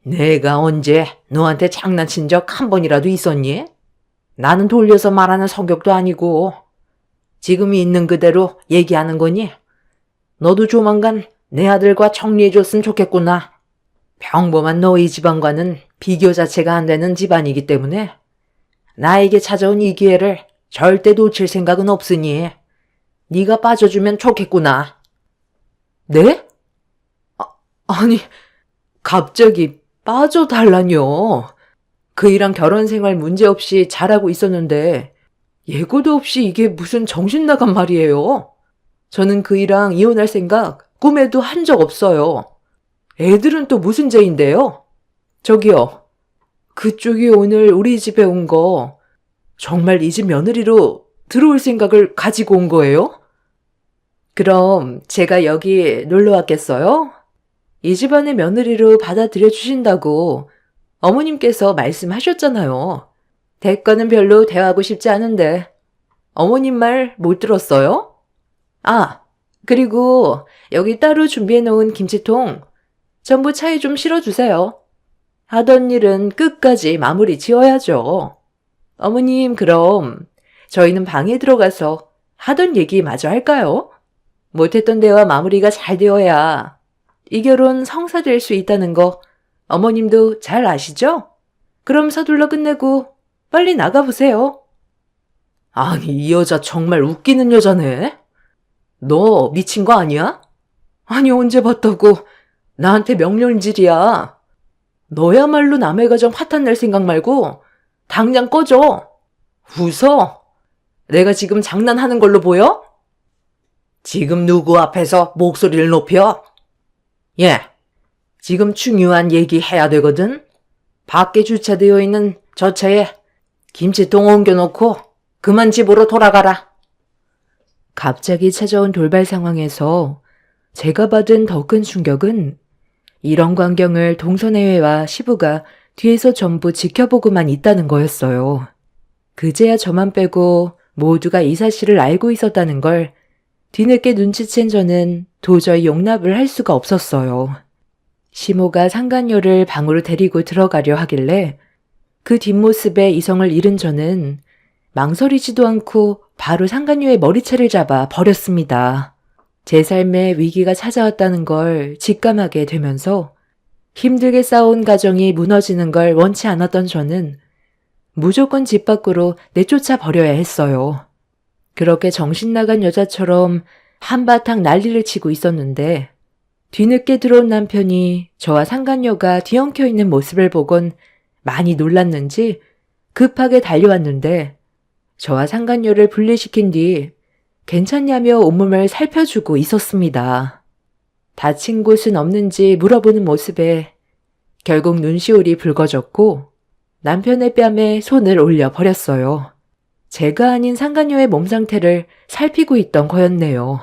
내가 언제 너한테 장난친 적 한 번이라도 있었니? 나는 돌려서 말하는 성격도 아니고 지금 있는 그대로 얘기하는 거니? 너도 조만간 내 아들과 정리해줬으면 좋겠구나. 평범한 너희 집안과는 비교 자체가 안 되는 집안이기 때문에 나에게 찾아온 이 기회를 절대 놓칠 생각은 없으니 네가 빠져주면 좋겠구나. 네? 아니, 갑자기 빠져달라뇨. 그이랑 결혼 생활 문제없이 잘하고 있었는데 예고도 없이 이게 무슨 정신 나간 말이에요. 저는 그이랑 이혼할 생각 꿈에도 한 적 없어요. 애들은 또 무슨 죄인데요? 저기요. 그쪽이 오늘 우리 집에 온 거 정말 이 집 며느리로 들어올 생각을 가지고 온 거예요? 그럼 제가 여기 놀러 왔겠어요? 이 집안의 며느리로 받아들여 주신다고 어머님께서 말씀하셨잖아요. 대가는 별로 대하고 싶지 않은데 어머님 말 못 들었어요? 아, 그리고 여기 따로 준비해 놓은 김치통 전부 차에 좀 실어주세요. 하던 일은 끝까지 마무리 지어야죠. 어머님, 그럼 저희는 방에 들어가서 하던 얘기 마저 할까요? 못했던 대화 마무리가 잘 되어야 이 결혼 성사될 수 있다는 거 어머님도 잘 아시죠? 그럼 서둘러 끝내고 빨리 나가보세요. 아니, 이 여자 정말 웃기는 여자네. 너 미친 거 아니야? 아니, 언제 봤다고 나한테 명령질이야. 너야말로 남의 가정 화탄 낼 생각 말고 당장 꺼져. 웃어? 내가 지금 장난하는 걸로 보여? 지금 누구 앞에서 목소리를 높여? 예, 지금 중요한 얘기 해야 되거든. 밖에 주차되어 있는 저 차에 김치통 옮겨놓고 그만 집으로 돌아가라. 갑자기 찾아온 돌발 상황에서 제가 받은 더 큰 충격은 이런 광경을 동서내외와 시부가 뒤에서 전부 지켜보고만 있다는 거였어요. 그제야 저만 빼고 모두가 이 사실을 알고 있었다는 걸 뒤늦게 눈치챈 저는 도저히 용납을 할 수가 없었어요. 시모가 상간녀를 방으로 데리고 들어가려 하길래 그 뒷모습에 이성을 잃은 저는 망설이지도 않고 바로 상간녀의 머리채를 잡아 버렸습니다. 제 삶에 위기가 찾아왔다는 걸 직감하게 되면서 힘들게 쌓아온 가정이 무너지는 걸 원치 않았던 저는 무조건 집 밖으로 내쫓아 버려야 했어요. 그렇게 정신 나간 여자처럼 한바탕 난리를 치고 있었는데 뒤늦게 들어온 남편이 저와 상간녀가 뒤엉켜 있는 모습을 보곤 많이 놀랐는지 급하게 달려왔는데 저와 상간녀를 분리시킨 뒤 괜찮냐며 온몸을 살펴주고 있었습니다. 다친 곳은 없는지 물어보는 모습에 결국 눈시울이 붉어졌고 남편의 뺨에 손을 올려 버렸어요. 제가 아닌 상간녀의 몸 상태를 살피고 있던 거였네요.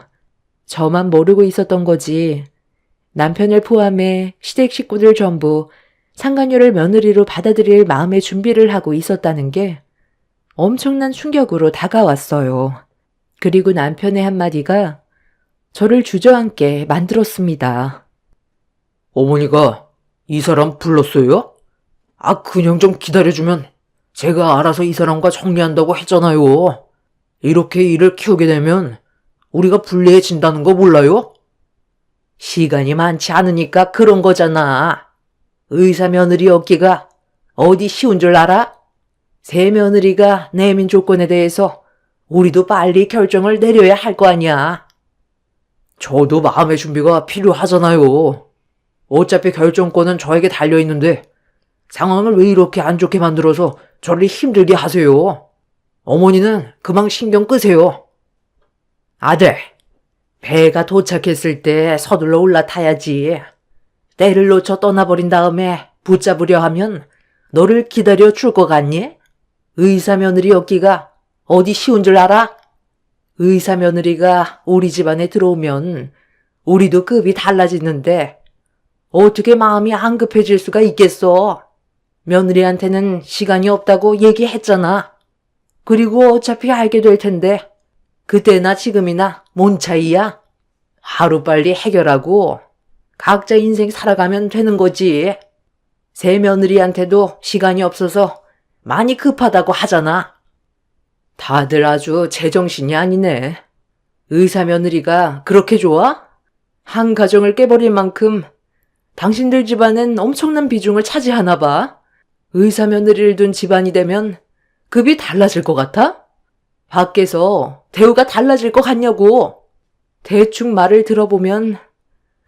저만 모르고 있었던 거지. 남편을 포함해 시댁 식구들 전부 상간녀를 며느리로 받아들일 마음의 준비를 하고 있었다는 게 엄청난 충격으로 다가왔어요. 그리고 남편의 한마디가 저를 주저앉게 만들었습니다. 어머니가 이 사람 불렀어요? 아, 그냥 좀 기다려주면 제가 알아서 이 사람과 정리한다고 했잖아요. 이렇게 일을 키우게 되면 우리가 불리해진다는 거 몰라요? 시간이 많지 않으니까 그런 거잖아. 의사 며느리 얻기가 어디 쉬운 줄 알아? 새 며느리가 내민 조건에 대해서 우리도 빨리 결정을 내려야 할 거 아니야. 저도 마음의 준비가 필요하잖아요. 어차피 결정권은 저에게 달려있는데 상황을 왜 이렇게 안 좋게 만들어서 저를 힘들게 하세요? 어머니는 그만 신경 끄세요. 아들, 배가 도착했을 때 서둘러 올라타야지. 때를 놓쳐 떠나버린 다음에 붙잡으려 하면 너를 기다려 줄 것 같니? 의사 며느리 얻기가 어디 쉬운 줄 알아? 의사 며느리가 우리 집안에 들어오면 우리도 급이 달라지는데 어떻게 마음이 안 급해질 수가 있겠어? 며느리한테는 시간이 없다고 얘기했잖아. 그리고 어차피 알게 될 텐데 그때나 지금이나 뭔 차이야? 하루빨리 해결하고 각자 인생 살아가면 되는 거지. 새 며느리한테도 시간이 없어서 많이 급하다고 하잖아. 다들 아주 제정신이 아니네. 의사 며느리가 그렇게 좋아? 한 가정을 깨버릴 만큼 당신들 집안엔 엄청난 비중을 차지하나 봐. 의사 며느리를 둔 집안이 되면 급이 달라질 것 같아? 밖에서 대우가 달라질 것 같냐고. 대충 말을 들어보면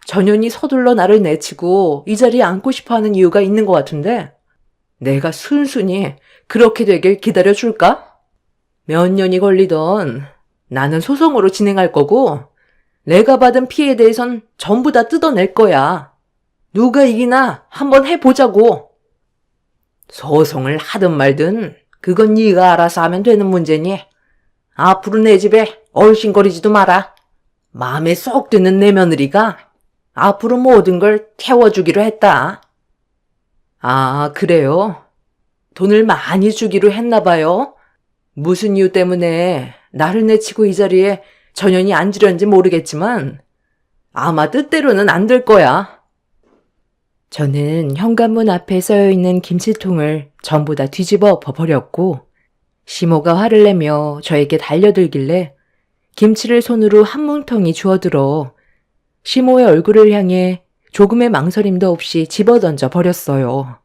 전현이 서둘러 나를 내치고 이 자리에 앉고 싶어하는 이유가 있는 것 같은데 내가 순순히 그렇게 되길 기다려줄까? 몇 년이 걸리던 나는 소송으로 진행할 거고 내가 받은 피해에 대해선 전부 다 뜯어낼 거야. 누가 이기나 한번 해보자고. 소송을 하든 말든 그건 네가 알아서 하면 되는 문제니 앞으로 내 집에 얼씬거리지도 마라. 마음에 쏙 드는 내 며느리가 앞으로 모든 걸 태워주기로 했다. 아, 그래요? 돈을 많이 주기로 했나 봐요. 무슨 이유 때문에 나를 내치고 이 자리에 전현이 앉으려는지 모르겠지만 아마 뜻대로는 안 될 거야. 저는 현관문 앞에 써여있는 김치통을 전부 다 뒤집어 엎어버렸고 시모가 화를 내며 저에게 달려들길래 김치를 손으로 한 뭉텅이 주워들어 시모의 얼굴을 향해 조금의 망설임도 없이 집어던져 버렸어요.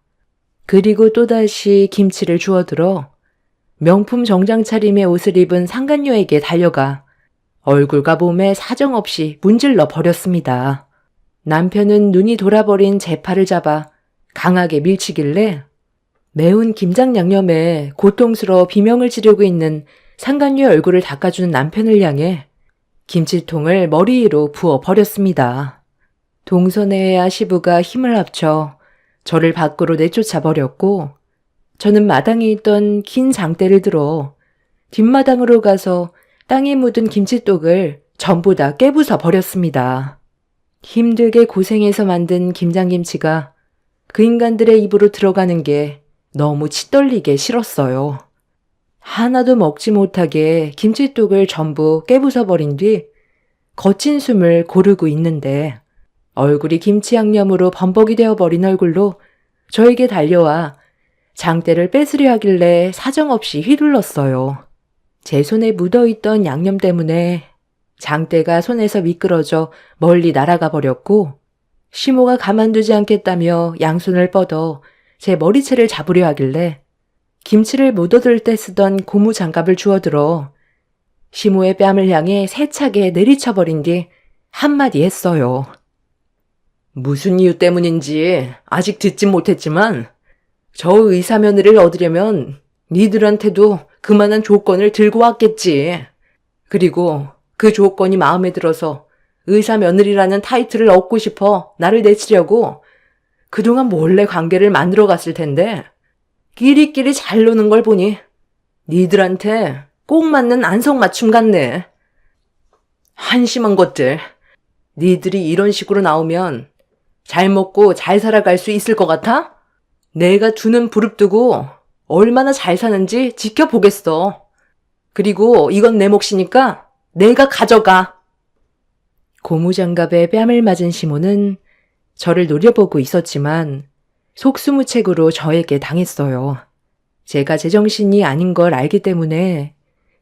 그리고 또다시 김치를 주워들어 명품 정장 차림의 옷을 입은 상간녀에게 달려가 얼굴과 몸에 사정없이 문질러 버렸습니다. 남편은 눈이 돌아버린 제 팔을 잡아 강하게 밀치길래 매운 김장 양념에 고통스러워 비명을 지르고 있는 상간녀의 얼굴을 닦아주는 남편을 향해 김치통을 머리 위로 부어 버렸습니다. 동선애와 시부가 힘을 합쳐 저를 밖으로 내쫓아 버렸고 저는 마당에 있던 긴 장대를 들어 뒷마당으로 가서 땅에 묻은 김치독을 전부 다 깨부숴 버렸습니다. 힘들게 고생해서 만든 김장김치가 그 인간들의 입으로 들어가는 게 너무 치떨리게 싫었어요. 하나도 먹지 못하게 김치독을 전부 깨부숴 버린 뒤 거친 숨을 고르고 있는데 얼굴이 김치 양념으로 범벅이 되어버린 얼굴로 저에게 달려와 장대를 뺏으려 하길래 사정없이 휘둘렀어요. 제 손에 묻어있던 양념 때문에 장대가 손에서 미끄러져 멀리 날아가 버렸고 시모가 가만두지 않겠다며 양손을 뻗어 제 머리채를 잡으려 하길래 김치를 못 얻을 때 쓰던 고무 장갑을 주워들어 시모의 뺨을 향해 세차게 내리쳐버린 뒤 한마디 했어요. 무슨 이유 때문인지 아직 듣진 못했지만 저 의사 며느리를 얻으려면 니들한테도 그만한 조건을 들고 왔겠지. 그리고 그 조건이 마음에 들어서 의사 며느리라는 타이틀을 얻고 싶어 나를 내치려고 그동안 몰래 관계를 만들어 갔을 텐데 끼리끼리 잘 노는 걸 보니 니들한테 꼭 맞는 안성맞춤 같네. 한심한 것들. 니들이 이런 식으로 나오면 잘 먹고 잘 살아갈 수 있을 것 같아? 내가 두 눈 부릅뜨고 얼마나 잘 사는지 지켜보겠어. 그리고 이건 내 몫이니까 내가 가져가. 고무장갑에 뺨을 맞은 시모는 저를 노려보고 있었지만 속수무책으로 저에게 당했어요. 제가 제정신이 아닌 걸 알기 때문에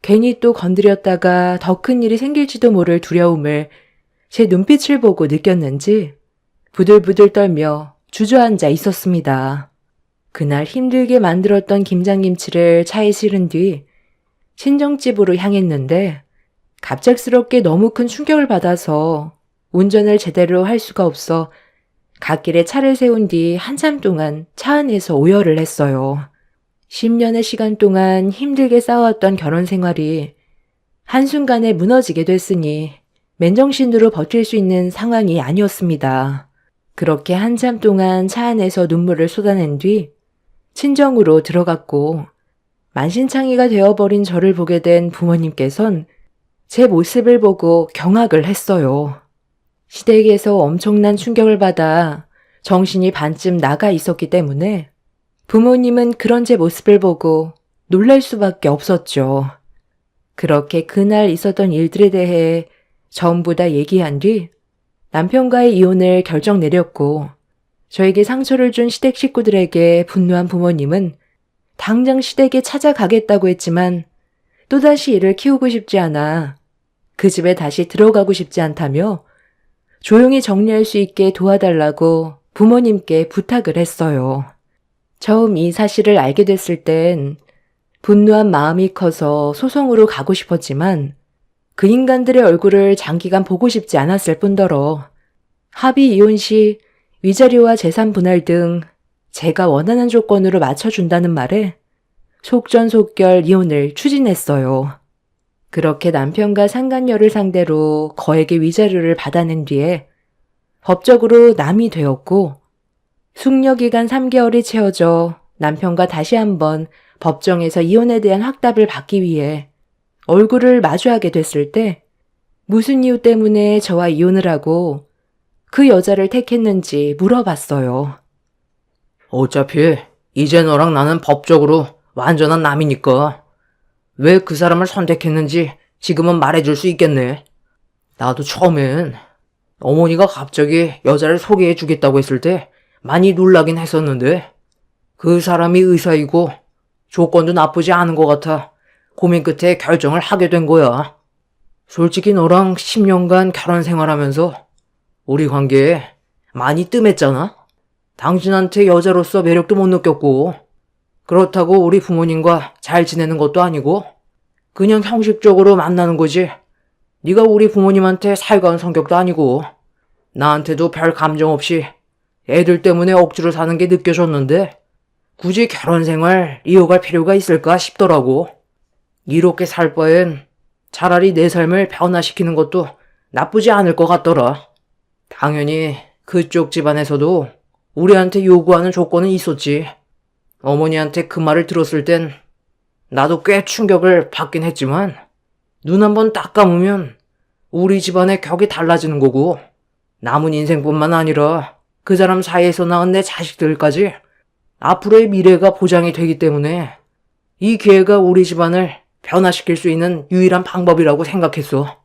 괜히 또 건드렸다가 더 큰 일이 생길지도 모를 두려움을 제 눈빛을 보고 느꼈는지 부들부들 떨며 주저앉아 있었습니다. 그날 힘들게 만들었던 김장김치를 차에 실은 뒤 친정집으로 향했는데 갑작스럽게 너무 큰 충격을 받아서 운전을 제대로 할 수가 없어 갓길에 차를 세운 뒤 한참 동안 차 안에서 오열을 했어요. 10년의 시간 동안 힘들게 쌓아왔던 결혼 생활이 한순간에 무너지게 됐으니 맨정신으로 버틸 수 있는 상황이 아니었습니다. 그렇게 한참 동안 차 안에서 눈물을 쏟아낸 뒤 친정으로 들어갔고 만신창이가 되어버린 저를 보게 된 부모님께선 제 모습을 보고 경악을 했어요. 시댁에서 엄청난 충격을 받아 정신이 반쯤 나가 있었기 때문에 부모님은 그런 제 모습을 보고 놀랄 수밖에 없었죠. 그렇게 그날 있었던 일들에 대해 전부 다 얘기한 뒤 남편과의 이혼을 결정 내렸고 저에게 상처를 준 시댁 식구들에게 분노한 부모님은 당장 시댁에 찾아가겠다고 했지만 또다시 이를 키우고 싶지 않아 그 집에 다시 들어가고 싶지 않다며 조용히 정리할 수 있게 도와달라고 부모님께 부탁을 했어요. 처음 이 사실을 알게 됐을 땐 분노한 마음이 커서 소송으로 가고 싶었지만 그 인간들의 얼굴을 장기간 보고 싶지 않았을 뿐더러 합의 이혼 시 위자료와 재산 분할 등 제가 원하는 조건으로 맞춰준다는 말에 속전속결 이혼을 추진했어요. 그렇게 남편과 상간녀를 상대로 거액의 위자료를 받아낸 뒤에 법적으로 남이 되었고 숙려기간 3개월이 채워져 남편과 다시 한번 법정에서 이혼에 대한 확답을 받기 위해 얼굴을 마주하게 됐을 때 무슨 이유 때문에 저와 이혼을 하고 그 여자를 택했는지 물어봤어요. 어차피 이제 너랑 나는 법적으로 완전한 남이니까 왜 그 사람을 선택했는지 지금은 말해줄 수 있겠네. 나도 처음엔 어머니가 갑자기 여자를 소개해주겠다고 했을 때 많이 놀라긴 했었는데 그 사람이 의사이고 조건도 나쁘지 않은 것 같아 고민 끝에 결정을 하게 된 거야. 솔직히 너랑 10년간 결혼 생활하면서 우리 관계에 많이 뜸했잖아? 당신한테 여자로서 매력도 못 느꼈고 그렇다고 우리 부모님과 잘 지내는 것도 아니고 그냥 형식적으로 만나는 거지. 네가 우리 부모님한테 살가운 성격도 아니고 나한테도 별 감정 없이 애들 때문에 억지로 사는 게 느껴졌는데 굳이 결혼 생활 이어갈 필요가 있을까 싶더라고. 이렇게 살 바엔 차라리 내 삶을 변화시키는 것도 나쁘지 않을 것 같더라. 당연히 그쪽 집안에서도 우리한테 요구하는 조건은 있었지. 어머니한테 그 말을 들었을 땐 나도 꽤 충격을 받긴 했지만 눈 한번 딱 감으면 우리 집안의 격이 달라지는 거고 남은 인생뿐만 아니라 그 사람 사이에서 낳은 내 자식들까지 앞으로의 미래가 보장이 되기 때문에 이 기회가 우리 집안을 변화시킬 수 있는 유일한 방법이라고 생각했어.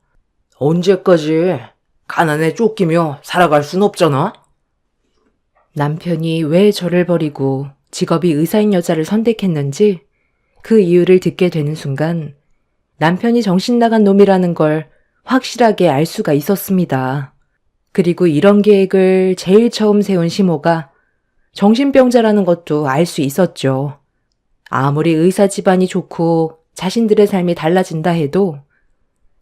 언제까지 가난에 쫓기며 살아갈 순 없잖아? 남편이 왜 저를 버리고 직업이 의사인 여자를 선택했는지 그 이유를 듣게 되는 순간 남편이 정신 나간 놈이라는 걸 확실하게 알 수가 있었습니다. 그리고 이런 계획을 제일 처음 세운 시모가 정신병자라는 것도 알 수 있었죠. 아무리 의사 집안이 좋고 자신들의 삶이 달라진다 해도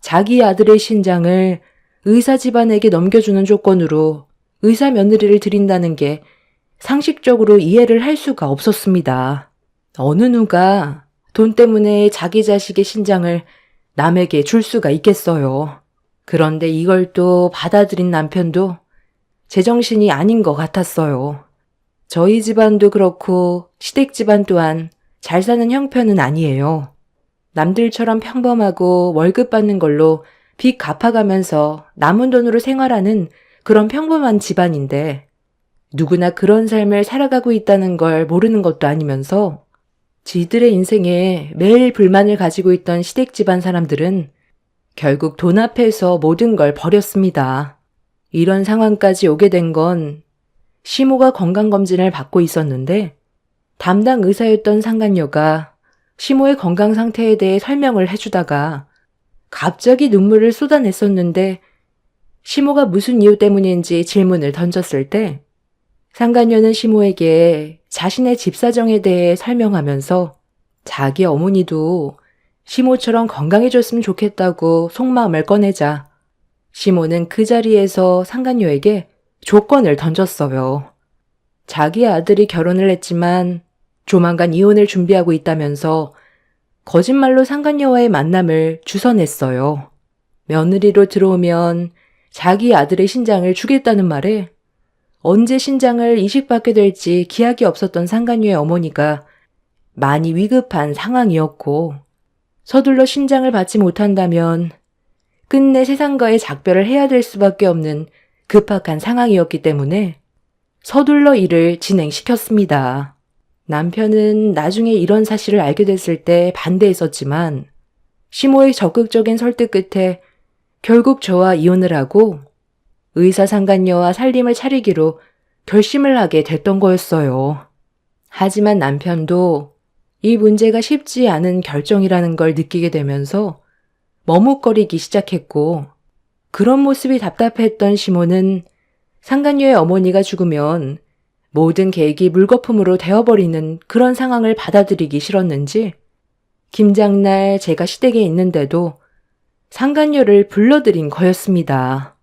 자기 아들의 신장을 의사 집안에게 넘겨주는 조건으로 의사 며느리를 드린다는 게 상식적으로 이해를 할 수가 없었습니다. 어느 누가 돈 때문에 자기 자식의 신장을 남에게 줄 수가 있겠어요. 그런데 이걸 또 받아들인 남편도 제정신이 아닌 것 같았어요. 저희 집안도 그렇고 시댁 집안 또한 잘 사는 형편은 아니에요. 남들처럼 평범하고 월급 받는 걸로 빚 갚아가면서 남은 돈으로 생활하는 그런 평범한 집안인데 누구나 그런 삶을 살아가고 있다는 걸 모르는 것도 아니면서 지들의 인생에 매일 불만을 가지고 있던 시댁 집안 사람들은 결국 돈 앞에서 모든 걸 버렸습니다. 이런 상황까지 오게 된 건 시모가 건강검진을 받고 있었는데 담당 의사였던 상간녀가 시모의 건강 상태에 대해 설명을 해주다가 갑자기 눈물을 쏟아냈었는데 시모가 무슨 이유 때문인지 질문을 던졌을 때 상간녀는 시모에게 자신의 집 사정에 대해 설명하면서 자기 어머니도 시모처럼 건강해졌으면 좋겠다고 속마음을 꺼내자 시모는 그 자리에서 상간녀에게 조건을 던졌어요. 자기 아들이 결혼을 했지만 조만간 이혼을 준비하고 있다면서 거짓말로 상간녀와의 만남을 주선했어요. 며느리로 들어오면 자기 아들의 신장을 주겠다는 말에 언제 신장을 이식받게 될지 기약이 없었던 상간녀의 어머니가 많이 위급한 상황이었고 서둘러 신장을 받지 못한다면 끝내 세상과의 작별을 해야 될 수밖에 없는 급박한 상황이었기 때문에 서둘러 일을 진행시켰습니다. 남편은 나중에 이런 사실을 알게 됐을 때 반대했었지만 시모의 적극적인 설득 끝에 결국 저와 이혼을 하고 의사 상간녀와 살림을 차리기로 결심을 하게 됐던 거였어요. 하지만 남편도 이 문제가 쉽지 않은 결정이라는 걸 느끼게 되면서 머뭇거리기 시작했고 그런 모습이 답답했던 시모는 상간녀의 어머니가 죽으면 모든 계획이 물거품으로 되어버리는 그런 상황을 받아들이기 싫었는지 김장날 제가 시댁에 있는데도 상간녀를 불러들인 거였습니다.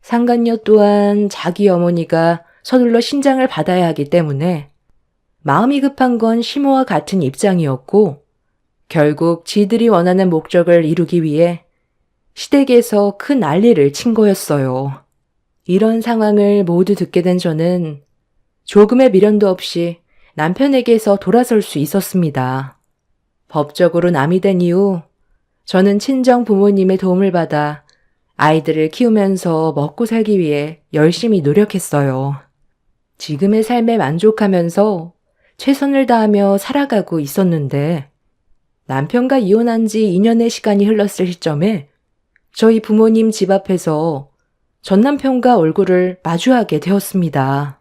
상간녀 또한 자기 어머니가 서둘러 신장을 받아야 하기 때문에 마음이 급한 건 시모와 같은 입장이었고 결국 지들이 원하는 목적을 이루기 위해 시댁에서 큰 난리를 친 거였어요. 이런 상황을 모두 듣게 된 저는 조금의 미련도 없이 남편에게서 돌아설 수 있었습니다. 법적으로 남이 된 이후 저는 친정 부모님의 도움을 받아 아이들을 키우면서 먹고 살기 위해 열심히 노력했어요. 지금의 삶에 만족하면서 최선을 다하며 살아가고 있었는데 남편과 이혼한 지 2년의 시간이 흘렀을 시점에 저희 부모님 집 앞에서 전 남편과 얼굴을 마주하게 되었습니다.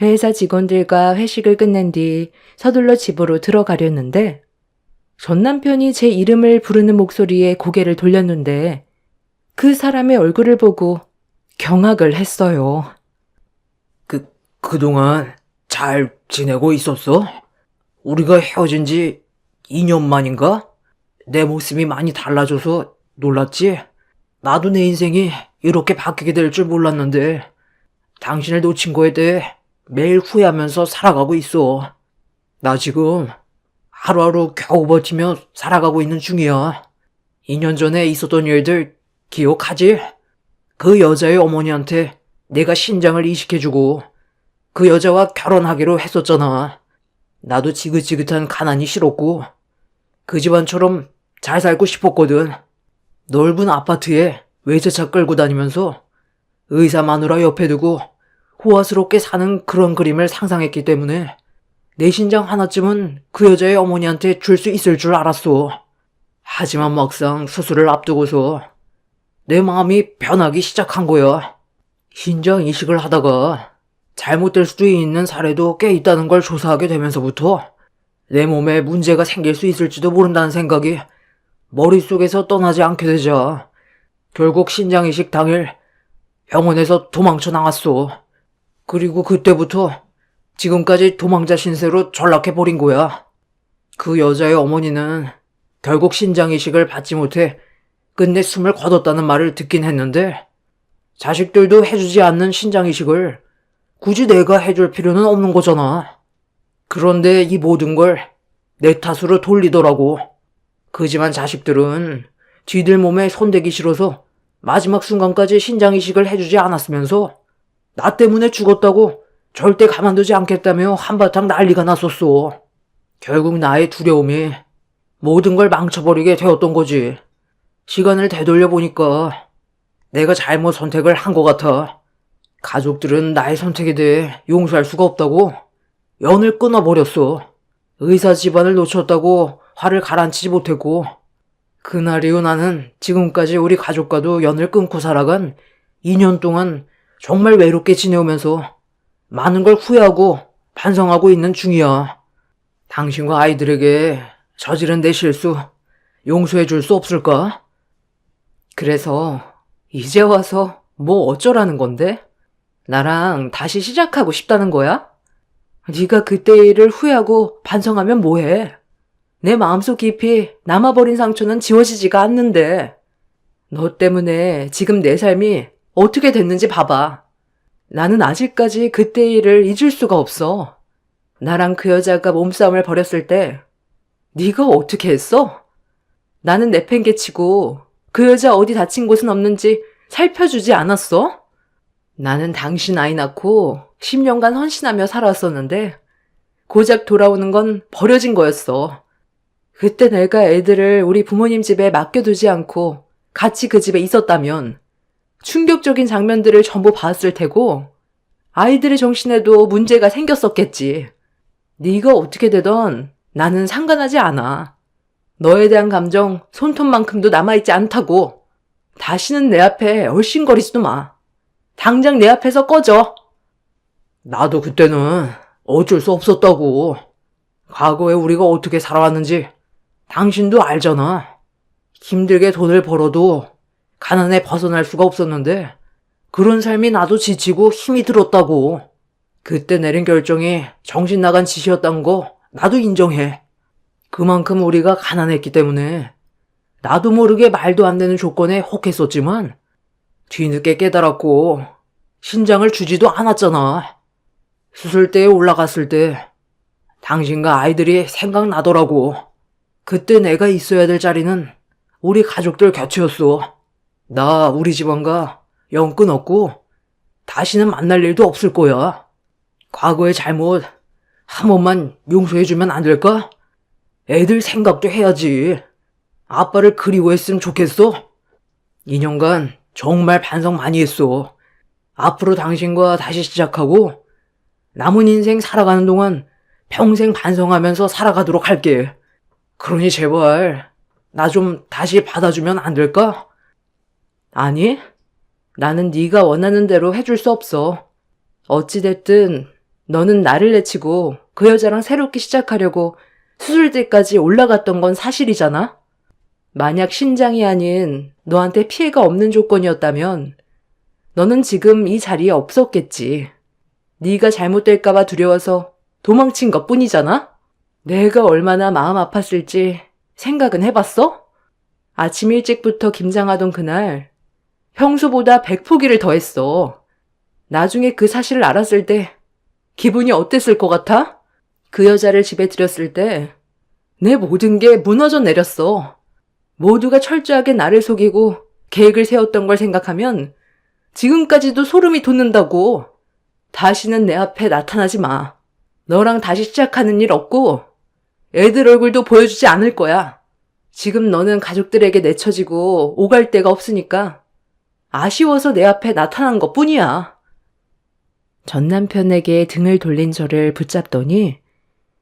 회사 직원들과 회식을 끝낸 뒤 서둘러 집으로 들어가려는데 전 남편이 제 이름을 부르는 목소리에 고개를 돌렸는데 그 사람의 얼굴을 보고 경악을 했어요. 그동안 잘 지내고 있었어? 우리가 헤어진 지 2년 만인가? 내 모습이 많이 달라져서 놀랐지? 나도 내 인생이 이렇게 바뀌게 될 줄 몰랐는데 당신을 놓친 거에 대해 매일 후회하면서 살아가고 있어. 나 지금 하루하루 겨우 버티며 살아가고 있는 중이야. 2년 전에 있었던 일들 기억하지? 그 여자의 어머니한테 내가 신장을 이식해주고 그 여자와 결혼하기로 했었잖아. 나도 지긋지긋한 가난이 싫었고 그 집안처럼 잘 살고 싶었거든. 넓은 아파트에 외제차 끌고 다니면서 의사 마누라 옆에 두고 호화스럽게 사는 그런 그림을 상상했기 때문에 내 신장 하나쯤은 그 여자의 어머니한테 줄 수 있을 줄 알았어. 하지만 막상 수술을 앞두고서 내 마음이 변하기 시작한 거야. 신장 이식을 하다가 잘못될 수도 있는 사례도 꽤 있다는 걸 조사하게 되면서부터 내 몸에 문제가 생길 수 있을지도 모른다는 생각이 머릿속에서 떠나지 않게 되자 결국 신장 이식 당일 병원에서 도망쳐 나갔어. 그리고 그때부터 지금까지 도망자 신세로 전락해버린 거야. 그 여자의 어머니는 결국 신장 이식을 받지 못해 끝내 숨을 거뒀다는 말을 듣긴 했는데 자식들도 해주지 않는 신장 이식을 굳이 내가 해줄 필요는 없는 거잖아. 그런데 이 모든 걸 내 탓으로 돌리더라고. 그지만 자식들은 쥐들 몸에 손대기 싫어서 마지막 순간까지 신장 이식을 해주지 않았으면서 나 때문에 죽었다고 절대 가만두지 않겠다며 한바탕 난리가 났었어. 결국 나의 두려움이 모든 걸 망쳐버리게 되었던 거지. 시간을 되돌려 보니까 내가 잘못 선택을 한 것 같아. 가족들은 나의 선택에 대해 용서할 수가 없다고 연을 끊어버렸어. 의사 집안을 놓쳤다고 화를 가라앉히지 못했고 그날 이후 나는 지금까지 우리 가족과도 연을 끊고 살아간 2년 동안 정말 외롭게 지내오면서 많은 걸 후회하고 반성하고 있는 중이야. 당신과 아이들에게 저지른 내 실수 용서해 줄 수 없을까? 그래서 이제 와서 뭐 어쩌라는 건데? 나랑 다시 시작하고 싶다는 거야? 네가 그때 일을 후회하고 반성하면 뭐해? 내 마음속 깊이 남아버린 상처는 지워지지가 않는데 너 때문에 지금 내 삶이 어떻게 됐는지 봐봐. 나는 아직까지 그때 일을 잊을 수가 없어. 나랑 그 여자가 몸싸움을 벌였을 때 네가 어떻게 했어? 나는 내팽개치고 그 여자 어디 다친 곳은 없는지 살펴주지 않았어? 나는 당신 아이 낳고 10년간 헌신하며 살아왔었는데 고작 돌아오는 건 버려진 거였어. 그때 내가 애들을 우리 부모님 집에 맡겨두지 않고 같이 그 집에 있었다면 충격적인 장면들을 전부 봤을 테고 아이들의 정신에도 문제가 생겼었겠지. 네가 어떻게 되던 나는 상관하지 않아. 너에 대한 감정 손톱만큼도 남아있지 않다고. 다시는 내 앞에 얼씬거리지도 마. 당장 내 앞에서 꺼져. 나도 그때는 어쩔 수 없었다고. 과거에 우리가 어떻게 살아왔는지 당신도 알잖아. 힘들게 돈을 벌어도 가난에 벗어날 수가 없었는데 그런 삶이 나도 지치고 힘이 들었다고. 그때 내린 결정이 정신 나간 짓이었단 거 나도 인정해. 그만큼 우리가 가난했기 때문에 나도 모르게 말도 안 되는 조건에 혹했었지만 뒤늦게 깨달았고 신장을 주지도 않았잖아. 수술대에 올라갔을 때 당신과 아이들이 생각나더라고. 그때 내가 있어야 될 자리는 우리 가족들 곁이었어. 나 우리 집안과 연 끊었고 다시는 만날 일도 없을 거야. 과거의 잘못 한 번만 용서해주면 안 될까? 애들 생각도 해야지. 아빠를 그리워했으면 좋겠어. 2년간 정말 반성 많이 했어. 앞으로 당신과 다시 시작하고 남은 인생 살아가는 동안 평생 반성하면서 살아가도록 할게. 그러니 제발 나 좀 다시 받아주면 안 될까? 아니, 나는 네가 원하는 대로 해줄 수 없어. 어찌됐든 너는 나를 내치고 그 여자랑 새롭게 시작하려고 수술대까지 올라갔던 건 사실이잖아? 만약 신장이 아닌 너한테 피해가 없는 조건이었다면 너는 지금 이 자리에 없었겠지. 네가 잘못될까봐 두려워서 도망친 것뿐이잖아? 내가 얼마나 마음 아팠을지 생각은 해봤어? 아침 일찍부터 김장하던 그날 평소보다 100포기를 더했어. 나중에 그 사실을 알았을 때 기분이 어땠을 것 같아? 그 여자를 집에 들였을 때 내 모든 게 무너져 내렸어. 모두가 철저하게 나를 속이고 계획을 세웠던 걸 생각하면 지금까지도 소름이 돋는다고. 다시는 내 앞에 나타나지 마. 너랑 다시 시작하는 일 없고 애들 얼굴도 보여주지 않을 거야. 지금 너는 가족들에게 내쳐지고 오갈 데가 없으니까 아쉬워서 내 앞에 나타난 것뿐이야. 전 남편에게 등을 돌린 저를 붙잡더니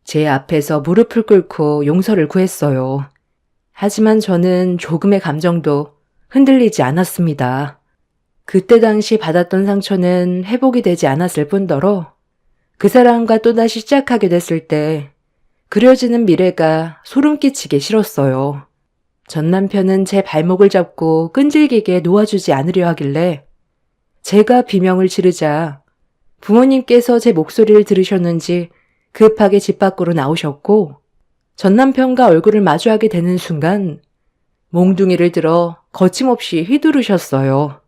제 앞에서 무릎을 꿇고 용서를 구했어요. 하지만 저는 조금의 감정도 흔들리지 않았습니다. 그때 당시 받았던 상처는 회복이 되지 않았을 뿐더러 그 사람과 또다시 시작하게 됐을 때 그려지는 미래가 소름 끼치게 싫었어요. 전 남편은 제 발목을 잡고 끈질기게 놓아주지 않으려 하길래 제가 비명을 지르자 부모님께서 제 목소리를 들으셨는지 급하게 집 밖으로 나오셨고 전 남편과 얼굴을 마주하게 되는 순간 몽둥이를 들어 거침없이 휘두르셨어요.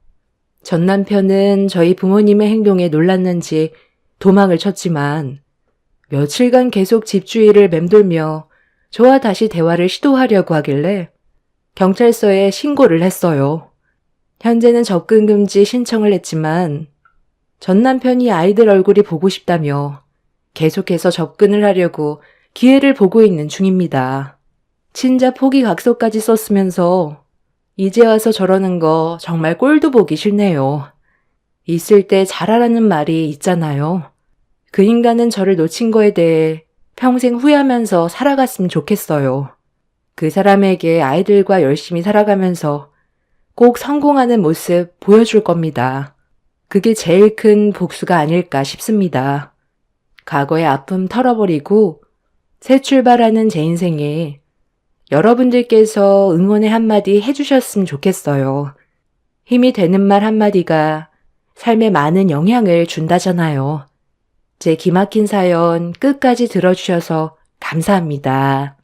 전 남편은 저희 부모님의 행동에 놀랐는지 도망을 쳤지만 며칠간 계속 집주위를 맴돌며 저와 다시 대화를 시도하려고 하길래 경찰서에 신고를 했어요. 현재는 접근 금지 신청을 했지만 전 남편이 아이들 얼굴이 보고 싶다며 계속해서 접근을 하려고 기회를 보고 있는 중입니다. 친자 포기 각서까지 썼으면서 이제 와서 저러는 거 정말 꼴도 보기 싫네요. 있을 때 잘하라는 말이 있잖아요. 그 인간은 저를 놓친 거에 대해 평생 후회하면서 살아갔으면 좋겠어요. 그 사람에게 아이들과 열심히 살아가면서 꼭 성공하는 모습 보여줄 겁니다. 그게 제일 큰 복수가 아닐까 싶습니다. 과거의 아픔 털어버리고 새 출발하는 제 인생에 여러분들께서 응원의 한마디 해주셨으면 좋겠어요. 힘이 되는 말 한마디가 삶에 많은 영향을 준다잖아요. 제 기막힌 사연 끝까지 들어주셔서 감사합니다.